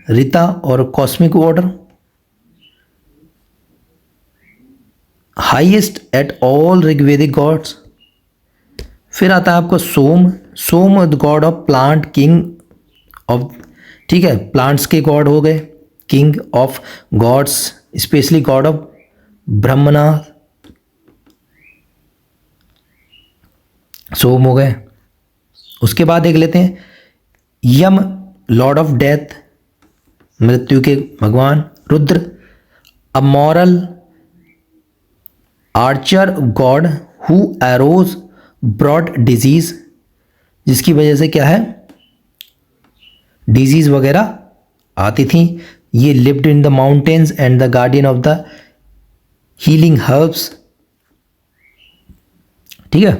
rita और cosmic order, highest at all Rigvedic gods. फिर आता है आपको Soma, Soma the god of plant, king of, ठीक है, प्लांट्स के गॉड हो गए, king of gods, specially god of Brahmana, Soma हो गए। उसके बाद देख लेते हैं यम, लॉर्ड ऑफ डेथ, मृत्यु के भगवान, Rudra a moral archer god who arrows brought disease, जिसकी वजह से क्या है, डिजीज वगैरह आती थी। ये lived in the mountains and the guardian of the healing herbs, ठीक है।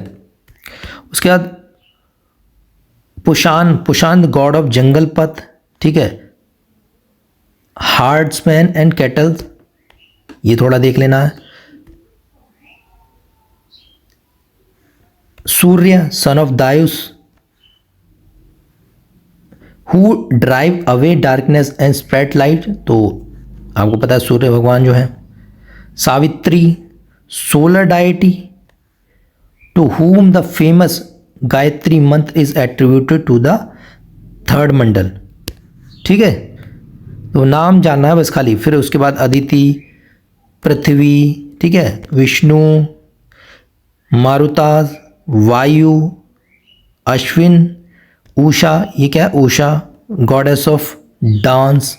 उसके बाद पुशान, पुशान द गॉड ऑफ जंगल पथ, ठीक है, हार्ड्समैन एंड कैटल, ये थोड़ा देख लेना है। Surya son of Dyaus who drive away darkness and spread light, तो आपको पता है सूर्य भगवान जो है। Savitri solar deity to whom the famous Gayatri mantra is attributed to the third mandal, ठीक है, तो नाम जानना है बस खाली। फिर उसके बाद अदिति, पृथ्वी, ठीक है, विष्णु, मारुता, वायु, अश्विन, उषा, ये क्या है, उषा गॉडेस ऑफ डांस,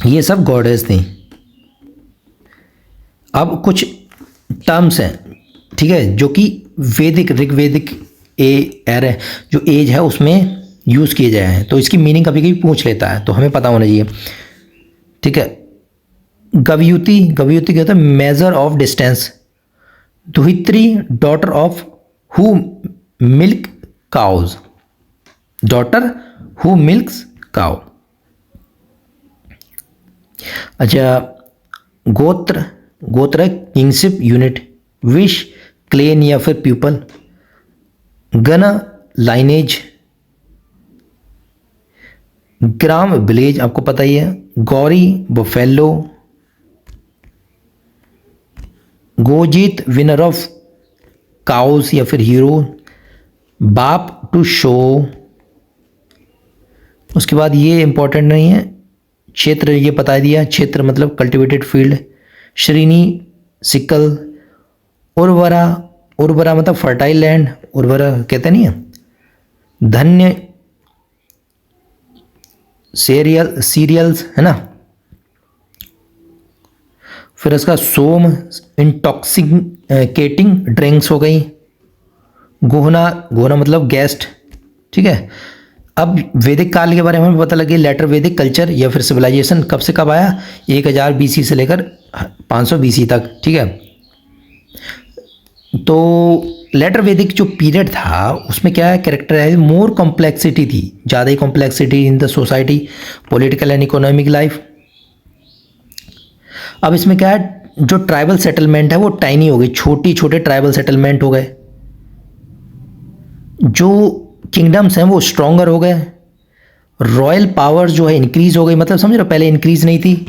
ये सब गॉडेस थी। अब कुछ टर्म्स हैं, ठीक है, जो कि वैदिक ऋग्वेदिक एरे जो एज है उसमें यूज़ किए जाए हैं, तो इसकी मीनिंग कभी कभी पूछ लेता है, तो हमें पता होना चाहिए, ठीक है। गवयुति, गवयुति क्या होता है, measure of distance. Duhitri daughter of who milk cows, daughter who milks cow. अच्छा, गोत्र, गोत्र है किंगशिप यूनिट, विश क्लेन या फिर पीपल, गण लाइनेज, ग्राम विलेज आपको पता ही है, gauri buffalo, gojit winner of cows या फिर हीरो, बाप टू शो। उसके बाद ये इंपॉर्टेंट नहीं है, क्षेत्र ये बता दिया, क्षेत्र मतलब कल्टिवेटेड फील्ड, श्रीनी सिकल, उर्वरा, उर्वरा मतलब फर्टाइल लैंड, उर्वरा कहते नहीं है, धन्य सीरियल्स है ना। फिर इसका सोम इंटॉक्सिकेटिंग ड्रिंक्स हो गई, गोहना, गोहना मतलब गेस्ट, ठीक है। अब वैदिक काल के बारे में हमें पता लगे, लेटर वैदिक कल्चर या फिर सिविलाइजेशन कब से कब आया, 1000 BC से लेकर 500 BC तक, ठीक है। तो लेटर वैदिक जो पीरियड था उसमें क्या है, कैरेक्टराइज मोर कॉम्प्लेक्सिटी थी, ज़्यादा ही complexity in the society, political and economic life. अब इसमें क्या है, जो ट्राइबल सेटलमेंट है वो टाइनी हो गई, छोटी छोटे ट्राइबल सेटलमेंट हो गए, जो किंगडम्स हैं वो स्ट्रॉन्गर हो गए, रॉयल पावर जो है इंक्रीज हो गई, मतलब समझ रहे हो, पहले इंक्रीज नहीं थी,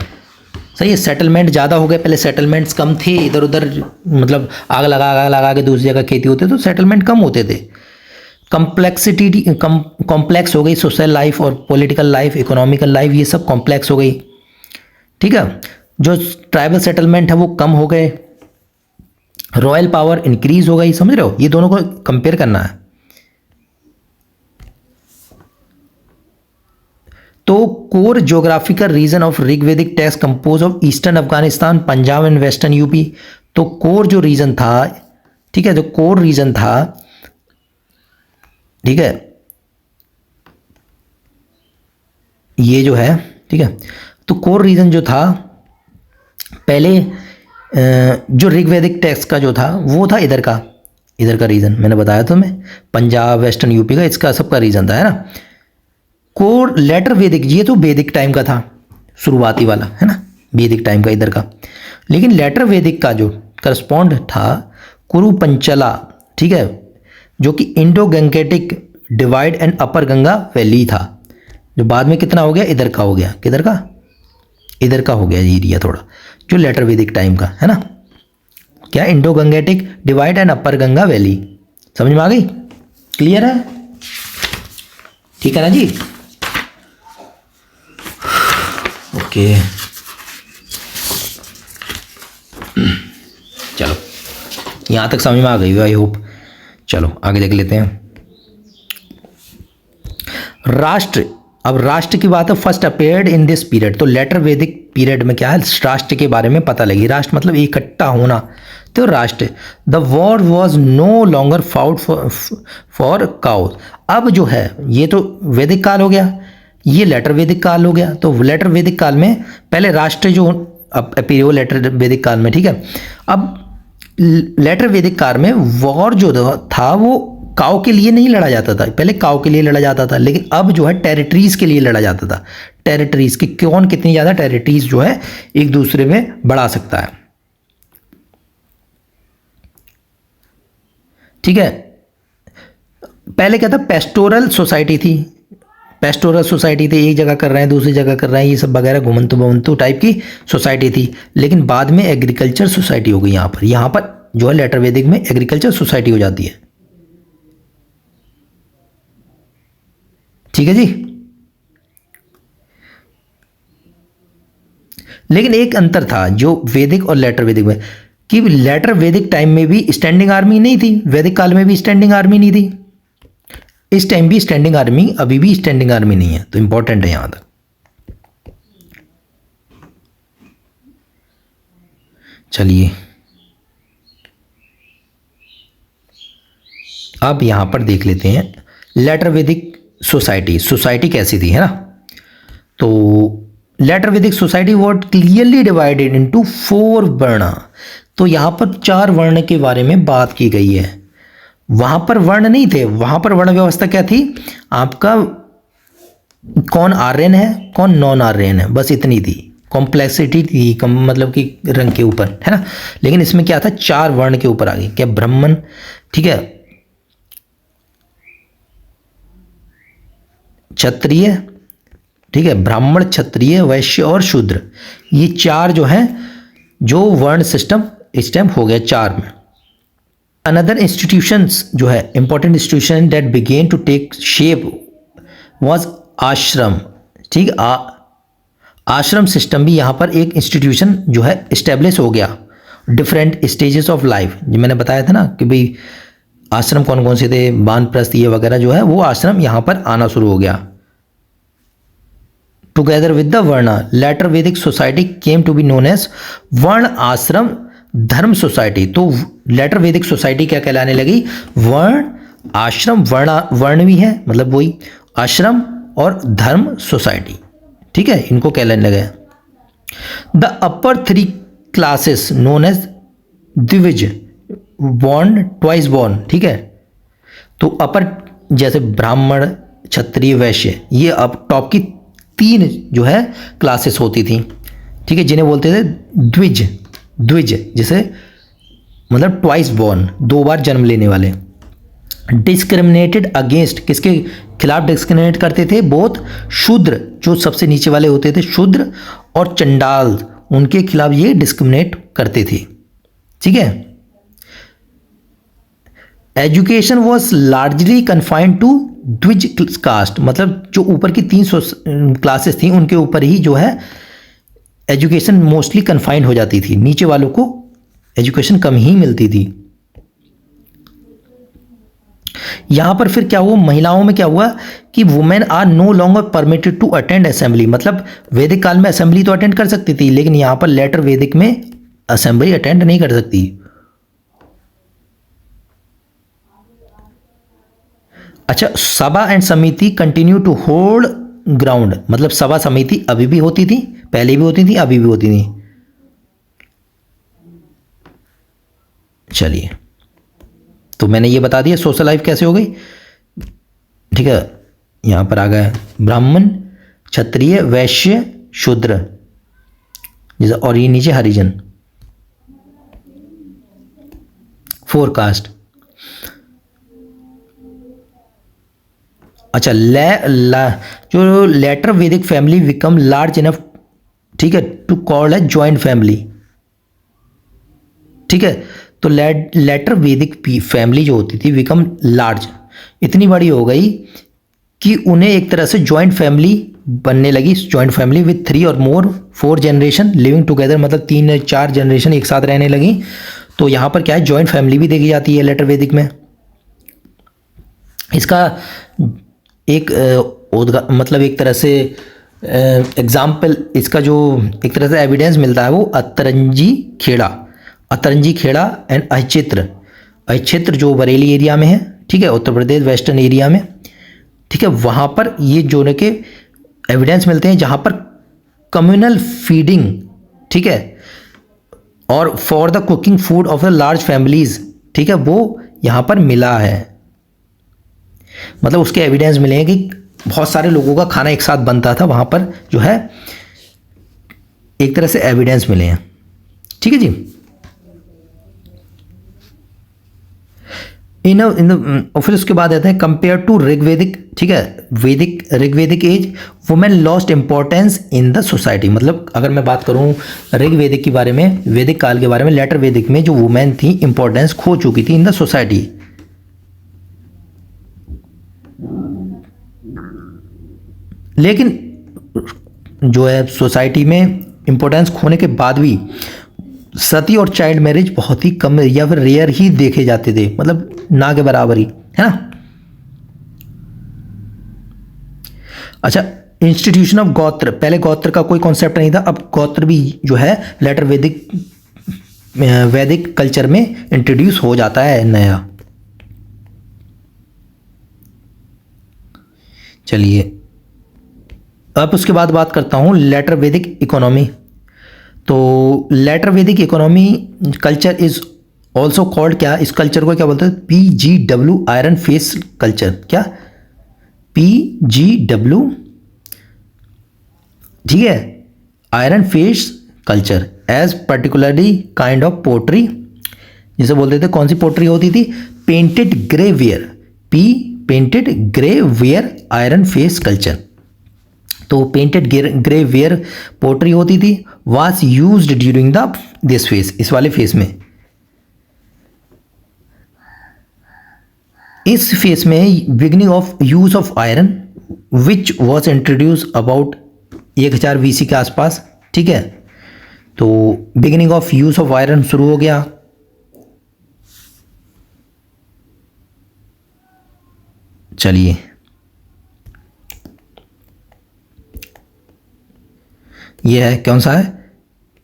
सही है, सेटलमेंट ज़्यादा हो गए, पहले सेटलमेंट्स कम थे, इधर उधर मतलब आग लगा के दूसरी जगह खेती होते तो सेटलमेंट कम होते थे। कॉम्प्लेक्सिटी कॉम्प्लेक्स हो गई सोशल लाइफ और पॉलिटिकल लाइफ, इकोनॉमिकल लाइफ, ये सब कॉम्प्लेक्स हो गई, ठीक है। जो ट्राइबल सेटलमेंट है वो कम हो गए, रॉयल पावर इंक्रीज हो गई, समझ रहे हो, ये दोनों को कंपेयर करना है। तो core geographical region of Rigvedic text compose of eastern Afghanistan, Punjab and western UP. तो कोर जो रीजन था, ठीक है, जो कोर रीजन था, ठीक है, ये जो है, ठीक है, तो कोर रीजन जो था पहले जो ऋग्वैदिक टेक्स्ट का जो था वो था इधर का रीजन मैंने बताया तुम्हें, पंजाब वेस्टर्न यूपी का, इसका सबका रीजन था, है ना। कोर लेटर वैदिक, ये तो वैदिक टाइम का था शुरुआती वाला, है ना, वैदिक टाइम का इधर का। लेकिन लेटर वैदिक का जो करस्पॉन्ड था कुरु पंचला, ठीक है, जो कि Indo Gangetic divide and upper Ganga valley था, जो बाद में कितना हो गया, इधर का हो गया, किधर का, इधर का हो गया एरिया थोड़ा, जो लेटर वैदिक टाइम का, है ना। क्या, Indo Gangetic divide and upper Ganga valley, समझ में आ गई, क्लियर है, ठीक है ना जी। ओके चलो यहाँ तक समझ में आ गई आई होप। चलो आगे देख लेते हैं। राष्ट्र, अब राष्ट्र की बात है, first appeared in this period, तो लेटर वैदिक पीरियड में क्या है, राष्ट्र के बारे में पता लगी। राष्ट्र मतलब इकट्ठा होना, तो rashtra. The war was no longer fought for cows, अब जो है ये तो वैदिक काल हो गया, ये लेटर वैदिक काल हो गया। तो लेटर वैदिक काल में पहले राष्ट्र जो अपीरियो लेटर वैदिक काल में, ठीक है। अब लेटर वैदिक काल में वॉर जो था वो काउ के लिए नहीं लड़ा जाता था, पहले काउ के लिए लड़ा जाता था, लेकिन अब जो है टेरिटरीज के लिए लड़ा जाता था। टेरिटरीज की कौन कितनी ज़्यादा टेरिटरीज जो है एक दूसरे में बढ़ा सकता है, ठीक है। पहले क्या था, पेस्टोरल सोसाइटी थी, पेस्टोरल सोसाइटी थी, एक जगह कर रहे हैं दूसरी जगह कर रहे हैं, ये सब वगैरह घुमंतु बमंतु टाइप की सोसाइटी थी। लेकिन बाद में एग्रीकल्चर सोसाइटी हो गई यहाँ पर जो है लेटर वैदिक में एग्रीकल्चर सोसाइटी हो जाती है, ठीक है जी। लेकिन एक अंतर था जो वैदिक और लेटर वैदिक में, कि लेटर वैदिक टाइम में भी स्टैंडिंग आर्मी नहीं थी, वैदिक काल में भी स्टैंडिंग आर्मी नहीं थी, इस टाइम भी स्टैंडिंग आर्मी, अभी भी स्टैंडिंग आर्मी नहीं है, तो इंपॉर्टेंट है यहां तक। चलिए अब यहां पर देख लेते हैं लेटर वैदिक सोसाइटी कैसी थी, है ना। तो later Vedic society what clearly divided into 4 वर्ण, तो यहां पर 4 वर्ण के बारे में बात की गई है। वहां पर वर्ण नहीं थे, वहां पर वर्ण व्यवस्था क्या थी, आपका कौन आर्यन है कौन नॉन आर्यन है, बस इतनी थी, कॉम्प्लेक्सिटी थी कम, मतलब कि रंग के ऊपर, है ना। लेकिन इसमें क्या था, 4 वर्ण के ऊपर आ गई, क्या, ब्राह्मण, ठीक है, क्षत्रिय, ठीक है, ब्राह्मण क्षत्रिय वैश्य और शूद्र, ये 4 जो है जो वर्ण सिस्टम इस टाइम हो गया 4 में। अनदर इंस्टीट्यूशंस जो है important institution that began to take shape was ashram, ठीक, आश्रम सिस्टम भी यहाँ पर एक इंस्टीट्यूशन जो है इस्टेब्लिश हो गया। डिफरेंट स्टेजेस ऑफ लाइफ, जो मैंने बताया था ना कि भाई आश्रम कौन कौन से थे, वानप्रस्थ ये वगैरह जो है वो आश्रम यहाँ पर आना शुरू हो गया। Together with the varna later Vedic society came to be known as varna ashrama धर्म सोसाइटी, तो लेटर वैदिक सोसाइटी क्या कहलाने लगी, वर्ण आश्रम, वर्ण भी है मतलब वही आश्रम और धर्म सोसाइटी, ठीक है, इनको कहलाने लगे। The upper 3 classes known as dvija, born twice born, ठीक है। तो अपर जैसे ब्राह्मण क्षत्रिय वैश्य, ये अब टॉप की 3 जो है क्लासेस होती थी, ठीक है, जिन्हें बोलते थे द्विज, जैसे मतलब ट्वाइस बॉर्न, 2 बार जन्म लेने वाले। डिस्क्रिमिनेटेड अगेंस्ट, किसके खिलाफ डिस्क्रिमिनेट करते थे, बोथ शूद्र, जो सबसे नीचे वाले होते थे शूद्र, और चंडाल, उनके खिलाफ ये डिस्क्रिमिनेट करते थे, ठीक है। Education was largely confined to dvija caste, मतलब जो ऊपर की 3 क्लासेस थी उनके ऊपर ही जो है एजुकेशन मोस्टली कन्फाइंड हो जाती थी, नीचे वालों को एजुकेशन कम ही मिलती थी। यहां पर फिर क्या हुआ, महिलाओं में क्या हुआ कि women are no longer permitted to attend assembly, मतलब वैदिक काल में असेंबली तो अटेंड कर सकती थी, लेकिन यहां पर लेटर वैदिक में असेंबली अटेंड नहीं कर सकती। अच्छा, सभा एंड समिति कंटिन्यू टू होल्ड ग्राउंड, मतलब सभा समिति अभी भी होती थी, पहले भी होती थी, अभी भी होती थी। चलिए, तो मैंने ये बता दिया सोशल लाइफ कैसे हो गई, ठीक है। यहाँ पर आ गया ब्राह्मण, क्षत्रिय, वैश्य, शूद्र, जैसे, और ये नीचे हरिजन, 4 कास्ट। अच्छा, जो लेटर वैदिक फैमिली बिकम लार्ज इनफ, ठीक है, to call a joint family, ठीक है। तो लेटर वैदिक फैमिली जो होती थी बिकम लार्ज, इतनी बड़ी हो गई कि उन्हें एक तरह से ज्वाइंट फैमिली बनने लगी। ज्वाइंट फैमिली विथ 3 और मोर 4 जनरेशन लिविंग टुगेदर, मतलब 3-4 जनरेशन एक साथ रहने लगी। तो यहाँ पर क्या है, ज्वाइंट फैमिली भी देखी जाती है लेटर वैदिक में। इसका एक मतलब एक तरह से एग्जाम्पल, इसका जो एक तरह से एविडेंस मिलता है वो अतरंजी खेड़ा एंड अहिचित्र जो बरेली एरिया में है, ठीक है, उत्तर प्रदेश वेस्टर्न एरिया में, ठीक है। वहाँ पर ये जो के एविडेंस मिलते हैं जहाँ पर कम्युनल फीडिंग, ठीक है, और for the cooking food of the large families, ठीक है, वो यहाँ पर मिला है। मतलब उसके एविडेंस मिले हैं कि बहुत सारे लोगों का खाना एक साथ बनता था, वहाँ पर जो है एक तरह से एविडेंस मिले हैं, ठीक है जी। और फिर उसके बाद आते हैं कंपेयर टू ऋग्वेदिक, ठीक है, Rigvedic age women lost importance in the society. मतलब अगर मैं बात करूं ऋग्वेदिक के बारे में, वैदिक काल के बारे में, लेटर वैदिक में जो वुमेन थी इंपॉर्टेंस खो चुकी थी इन द सोसाइटी। लेकिन जो है सोसाइटी में इंपॉर्टेंस खोने के बाद भी सती और चाइल्ड मैरिज बहुत ही कम या फिर रेयर ही देखे जाते थे, मतलब ना के बराबर ही, है ना। अच्छा, इंस्टीट्यूशन ऑफ गोत्र, पहले गोत्र का कोई कॉन्सेप्ट नहीं था, अब गोत्र भी जो है लेटर वैदिक कल्चर में इंट्रोड्यूस हो जाता है नया। चलिए, अब उसके बाद बात करता हूं लेटर वैदिक इकोनॉमी। तो later Vedic economy culture is also called, क्या इस कल्चर को क्या बोलते हैं, PGW आयरन फेस कल्चर। क्या PGW, ठीक है, iron phase culture as particularly kind of pottery, जिसे बोलते थे, कौन सी पोट्री होती थी, painted grey ware, painted grey ware iron phase culture. तो पेंटेड ग्रे वेयर पोट्री होती थी, was used during this phase, इस वाले फेस में। इस फेस में beginning of use of iron which was introduce about 1000 BC के आसपास, ठीक है। तो beginning of use of iron शुरू हो गया। चलिए, ये है कौन सा है,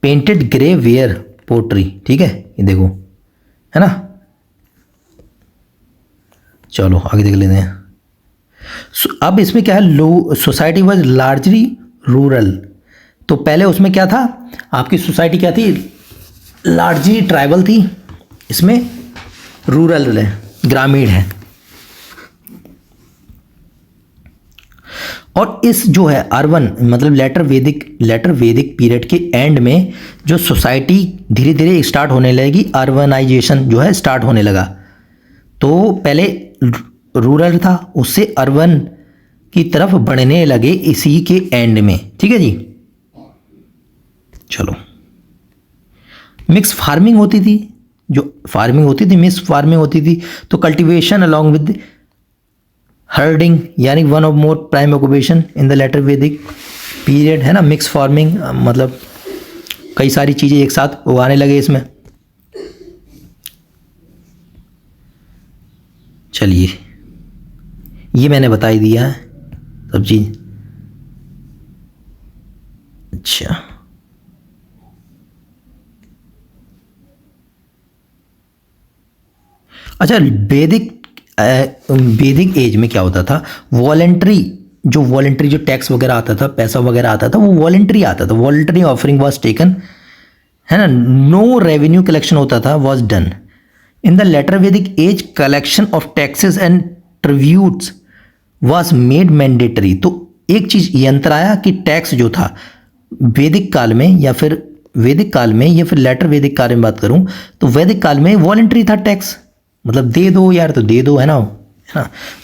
पेंटेड ग्रे वेयर पोट्री, ठीक है, ये देखो, है ना। चलो आगे देख लेते हैं। अब इसमें क्या है, लो सोसाइटी वाज लार्जली रूरल। तो पहले उसमें क्या था, आपकी सोसाइटी क्या थी, लार्जली ट्राइबल थी, इसमें रूरल है, ग्रामीण है। और इस जो है अर्बन, मतलब लेटर वैदिक पीरियड के एंड में जो सोसाइटी धीरे धीरे स्टार्ट होने लगेगी, अर्बनाइजेशन जो है स्टार्ट होने लगा। तो पहले रूरल था, उससे अर्बन की तरफ बढ़ने लगे इसी के एंड में, ठीक है जी। चलो, मिक्स फार्मिंग होती थी, जो फार्मिंग होती थी मिक्स फार्मिंग होती थी। तो कल्टीवेशन अलॉन्ग विद हर्डिंग, यानी one of more prime occupation in the later Vedic period, है ना। मिक्स फार्मिंग मतलब कई सारी चीज़ें एक साथ उगाने लगे इसमें। चलिए, ये मैंने बता ही दिया है सब चीज़। अच्छा, अच्छा, वैदिक एज में क्या होता था, वॉलेंट्री जो टैक्स वगैरह आता था, पैसा वगैरह आता था, वो वॉलेंट्री आता था, वॉलेंट्री ऑफरिंग वाज टेकन, है ना। नो रेवेन्यू कलेक्शन होता था, was done, in the later Vedic age collection of taxes and tributes was made mandatory. तो एक चीज ये अंतर आया कि टैक्स जो था वैदिक काल में या फिर लेटर वैदिक काल में बात करूं तो वैदिक काल में वॉलंटरी था टैक्स, मतलब दे दो यार तो दे दो, है ना,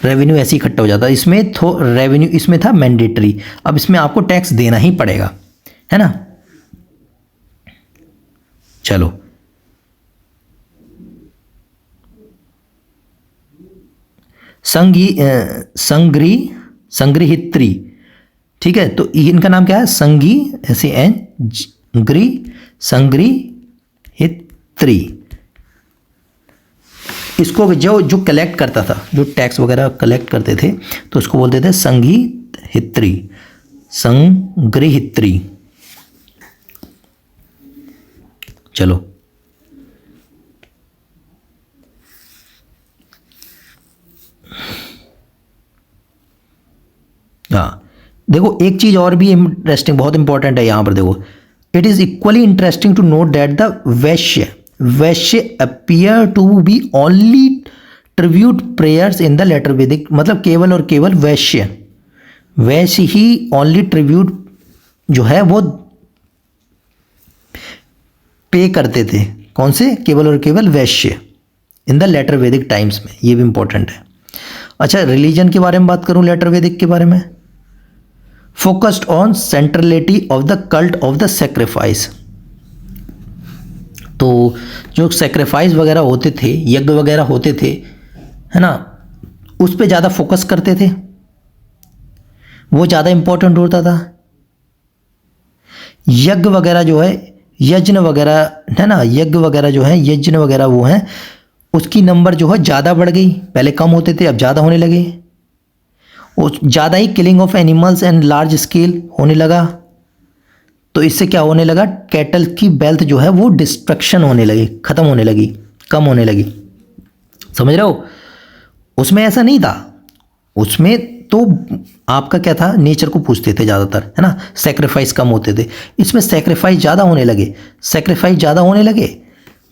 रेवेन्यू ऐसे ही इकट्ठा हो जाता। इसमें तो रेवेन्यू इसमें था मैंडेटरी, अब इसमें आपको टैक्स देना ही पड़ेगा, है ना। चलो संग्रहित्री, ठीक है, तो इनका नाम क्या है, संगी ऐसे एन ग्री संग्रहित्री। इसको जो कलेक्ट करता था, जो टैक्स वगैरह कलेक्ट करते थे तो उसको बोलते थे संग्रहित्री। चलो हाँ, देखो एक चीज और भी इंटरेस्टिंग, बहुत इंपॉर्टेंट है यहां पर। देखो, it is equally interesting to note that the Vaishya appear to be only tribute prayers in the later Vedic, मतलब केवल और केवल वैश्य ही ओनली ट्रिब्यूट जो है वो पे करते थे। कौन से? केवल और केवल वैश्य इन द लेटर वैदिक टाइम्स में, ये भी इंपॉर्टेंट है। अच्छा, रिलीजन के बारे में बात करूं, लेटर वैदिक के बारे में, focused on centrality of the cult of the sacrifice. तो जो सेक्रीफाइस वगैरह होते थे, यज्ञ वगैरह होते थे, है ना, उस पर ज़्यादा फोकस करते थे, वो ज़्यादा इंपॉर्टेंट होता था। यज्ञ वगैरह जो है, यज्ञ वगैरह है ना, यज्ञ वगैरह जो है, यज्ञ वगैरह वो है, उसकी नंबर जो है ज़्यादा बढ़ गई, पहले कम होते थे अब ज़्यादा होने लगे। और ज़्यादा ही killing of animals and large scale होने लगा। तो इससे क्या होने लगा, कैटल की वेल्थ जो है वो डिस्ट्रक्शन होने लगी, ख़त्म होने लगी, कम होने लगी। समझ रहे हो? उसमें ऐसा नहीं था, उसमें तो आपका क्या था, नेचर को पूछते थे ज़्यादातर, है ना, सेक्रीफाइस कम होते थे। इसमें सेक्रीफाइस ज़्यादा होने लगे,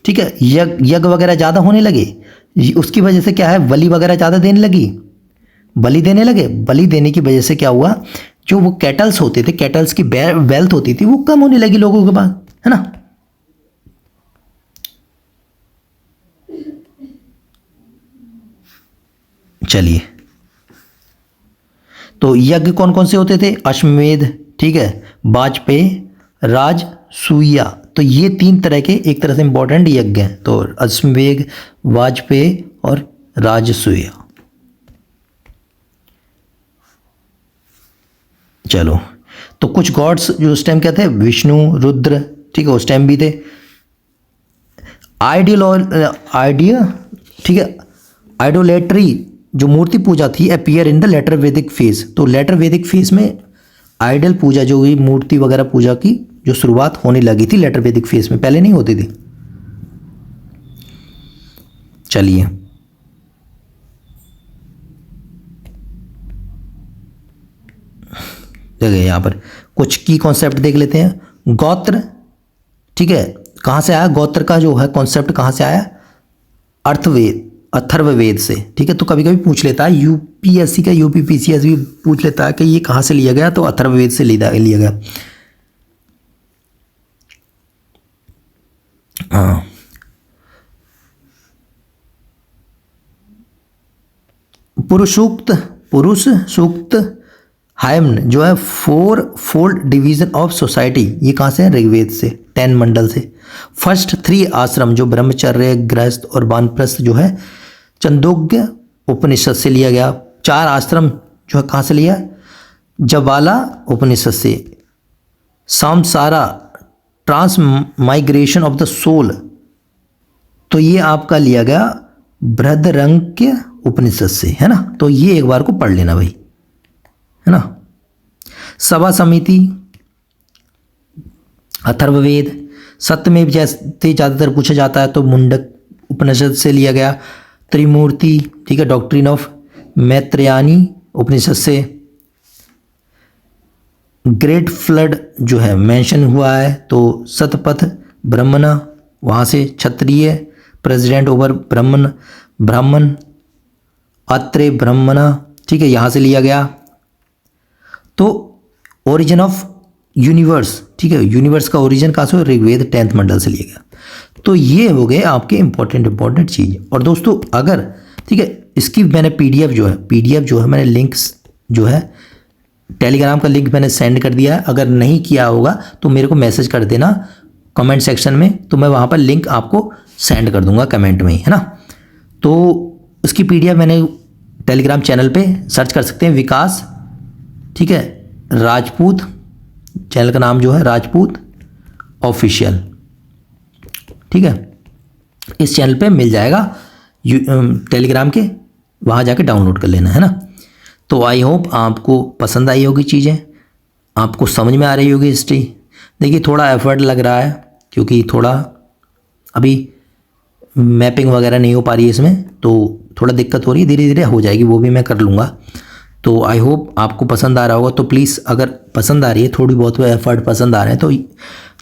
ठीक है, यज्ञ वगैरह ज़्यादा होने लगे। उसकी वजह से क्या है, बलि वगैरह ज़्यादा देने लगी, बलि देने की वजह से क्या हुआ, जो वो कैटल्स होते थे, कैटल्स की वेल्थ होती थी वो कम होने लगी लोगों के पास, है ना। चलिए, तो यज्ञ कौन कौन से होते थे, अश्वमेध, ठीक है, वाजपेयी, राजसूया। तो ये 3 तरह के एक तरह से इंपॉर्टेंट यज्ञ हैं, तो अश्वमेध, वाजपेयी और राजसूया। चलो, तो कुछ गॉड्स जो उस टाइम क्या थे, विष्णु, रुद्र, ठीक है, उस टाइम भी थे। ठीक है, आइडोलेट्री जो मूर्ति पूजा थी अपीयर इन द लेटर वैदिक फेज। तो लेटर वैदिक फेज में आइडल पूजा जो हुई, मूर्ति वगैरह पूजा की जो शुरुआत होने लगी थी लेटर वैदिक फेज में, पहले नहीं होती थी। चलिए, देखिए यहाँ पर कुछ की कॉन्सेप्ट देख लेते हैं। गोत्र, ठीक है, कहाँ से आया, गोत्र का जो है कॉन्सेप्ट कहाँ से आया, अथर्ववेद से, ठीक है। तो कभी कभी पूछ लेता है यूपीएससी का, यूपीपीसीएस भी पूछ लेता है कि ये कहाँ से लिया गया, तो अथर्ववेद से लिया गया। हाँ, पुरुष सूक्त हायम्न जो है 4 फोल्ड डिवीजन ऑफ सोसाइटी, ये कहाँ से है, ऋग्वेद से, 10 मंडल से। फर्स्ट 3 आश्रम जो ब्रह्मचर्य, गृहस्थ और वानप्रस्थ जो है छंदोग्य उपनिषद से लिया गया। 4 आश्रम जो है कहाँ से लिया, जवाला उपनिषद से। सामसारा ट्रांसमाइग्रेशन ऑफ द सोल, तो ये आपका लिया गया बृहदरंक्य उपनिषद से, है ना। तो ये एक बार को पढ़ लेना भाई, है ना। सभा समिति, अथर्ववेद, सत्यमेव जयते ज़्यादातर पूछा जाता है तो मुंडक उपनिषद से लिया गया। त्रिमूर्ति, ठीक है, डॉक्ट्रिन ऑफ मैत्रेयानी उपनिषद से। ग्रेट फ्लड जो है मेंशन हुआ है तो सतपथ ब्रह्मणा, वहाँ से। क्षत्रिय प्रेसिडेंट ओवर ब्राह्मण अत्रे ब्रह्मणा, ठीक है, यहाँ से लिया गया। तो ओरिजिन ऑफ यूनिवर्स, ठीक है, यूनिवर्स का ओरिजिन कहाँ से, ऋग्वेद 10th मंडल से लिया गया। तो ये हो गए आपके इंपॉर्टेंट चीज़। और दोस्तों अगर, ठीक है, इसकी मैंने पीडीएफ जो है मैंने लिंक्स जो है टेलीग्राम का लिंक मैंने सेंड कर दिया है। अगर नहीं किया होगा तो मेरे को मैसेज कर देना कमेंट सेक्शन में, तो मैं वहाँ पर लिंक आपको सेंड कर दूंगा कमेंट में ही, है ना। तो उसकी पीडीएफ मैंने टेलीग्राम चैनल पे सर्च कर सकते हैं, विकास, ठीक है, राजपूत, चैनल का नाम जो है राजपूत ऑफिशियल, ठीक है, इस चैनल पे मिल जाएगा टेलीग्राम के, वहाँ जाके डाउनलोड कर लेना, है ना। तो आई होप आपको पसंद आई होगी चीज़ें, आपको समझ में आ रही होगी हिस्ट्री। देखिए थोड़ा एफर्ट लग रहा है क्योंकि थोड़ा अभी मैपिंग वगैरह नहीं हो पा रही है इसमें, तो थोड़ा दिक्कत हो रही है, धीरे धीरे हो जाएगी, वो भी मैं कर लूँगा। तो आई होप आपको पसंद आ रहा होगा। तो प्लीज़ अगर पसंद आ रही है, थोड़ी बहुत एफर्ट पसंद आ रहे हैं, तो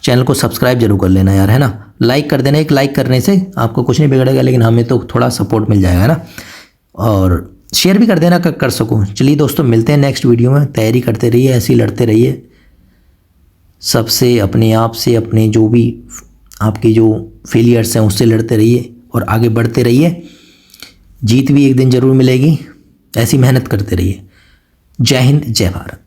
चैनल को सब्सक्राइब जरूर कर लेना यार, है ना। लाइक कर देना, एक लाइक करने से आपको कुछ नहीं बिगड़ेगा, लेकिन हमें तो थोड़ा सपोर्ट मिल जाएगा, है ना। और शेयर भी कर देना कर सको। चलिए दोस्तों, मिलते हैं नेक्स्ट वीडियो में। तैयारी करते रहिए, ऐसे ही लड़ते रहिए सबसे, अपने आप से, अपने जो भी आपके जो फेलियर्स हैं उससे लड़ते रहिए और आगे बढ़ते रहिए। जीत भी एक दिन ज़रूर मिलेगी, ऐसी मेहनत करते रहिए। जय हिंद, जय भारत।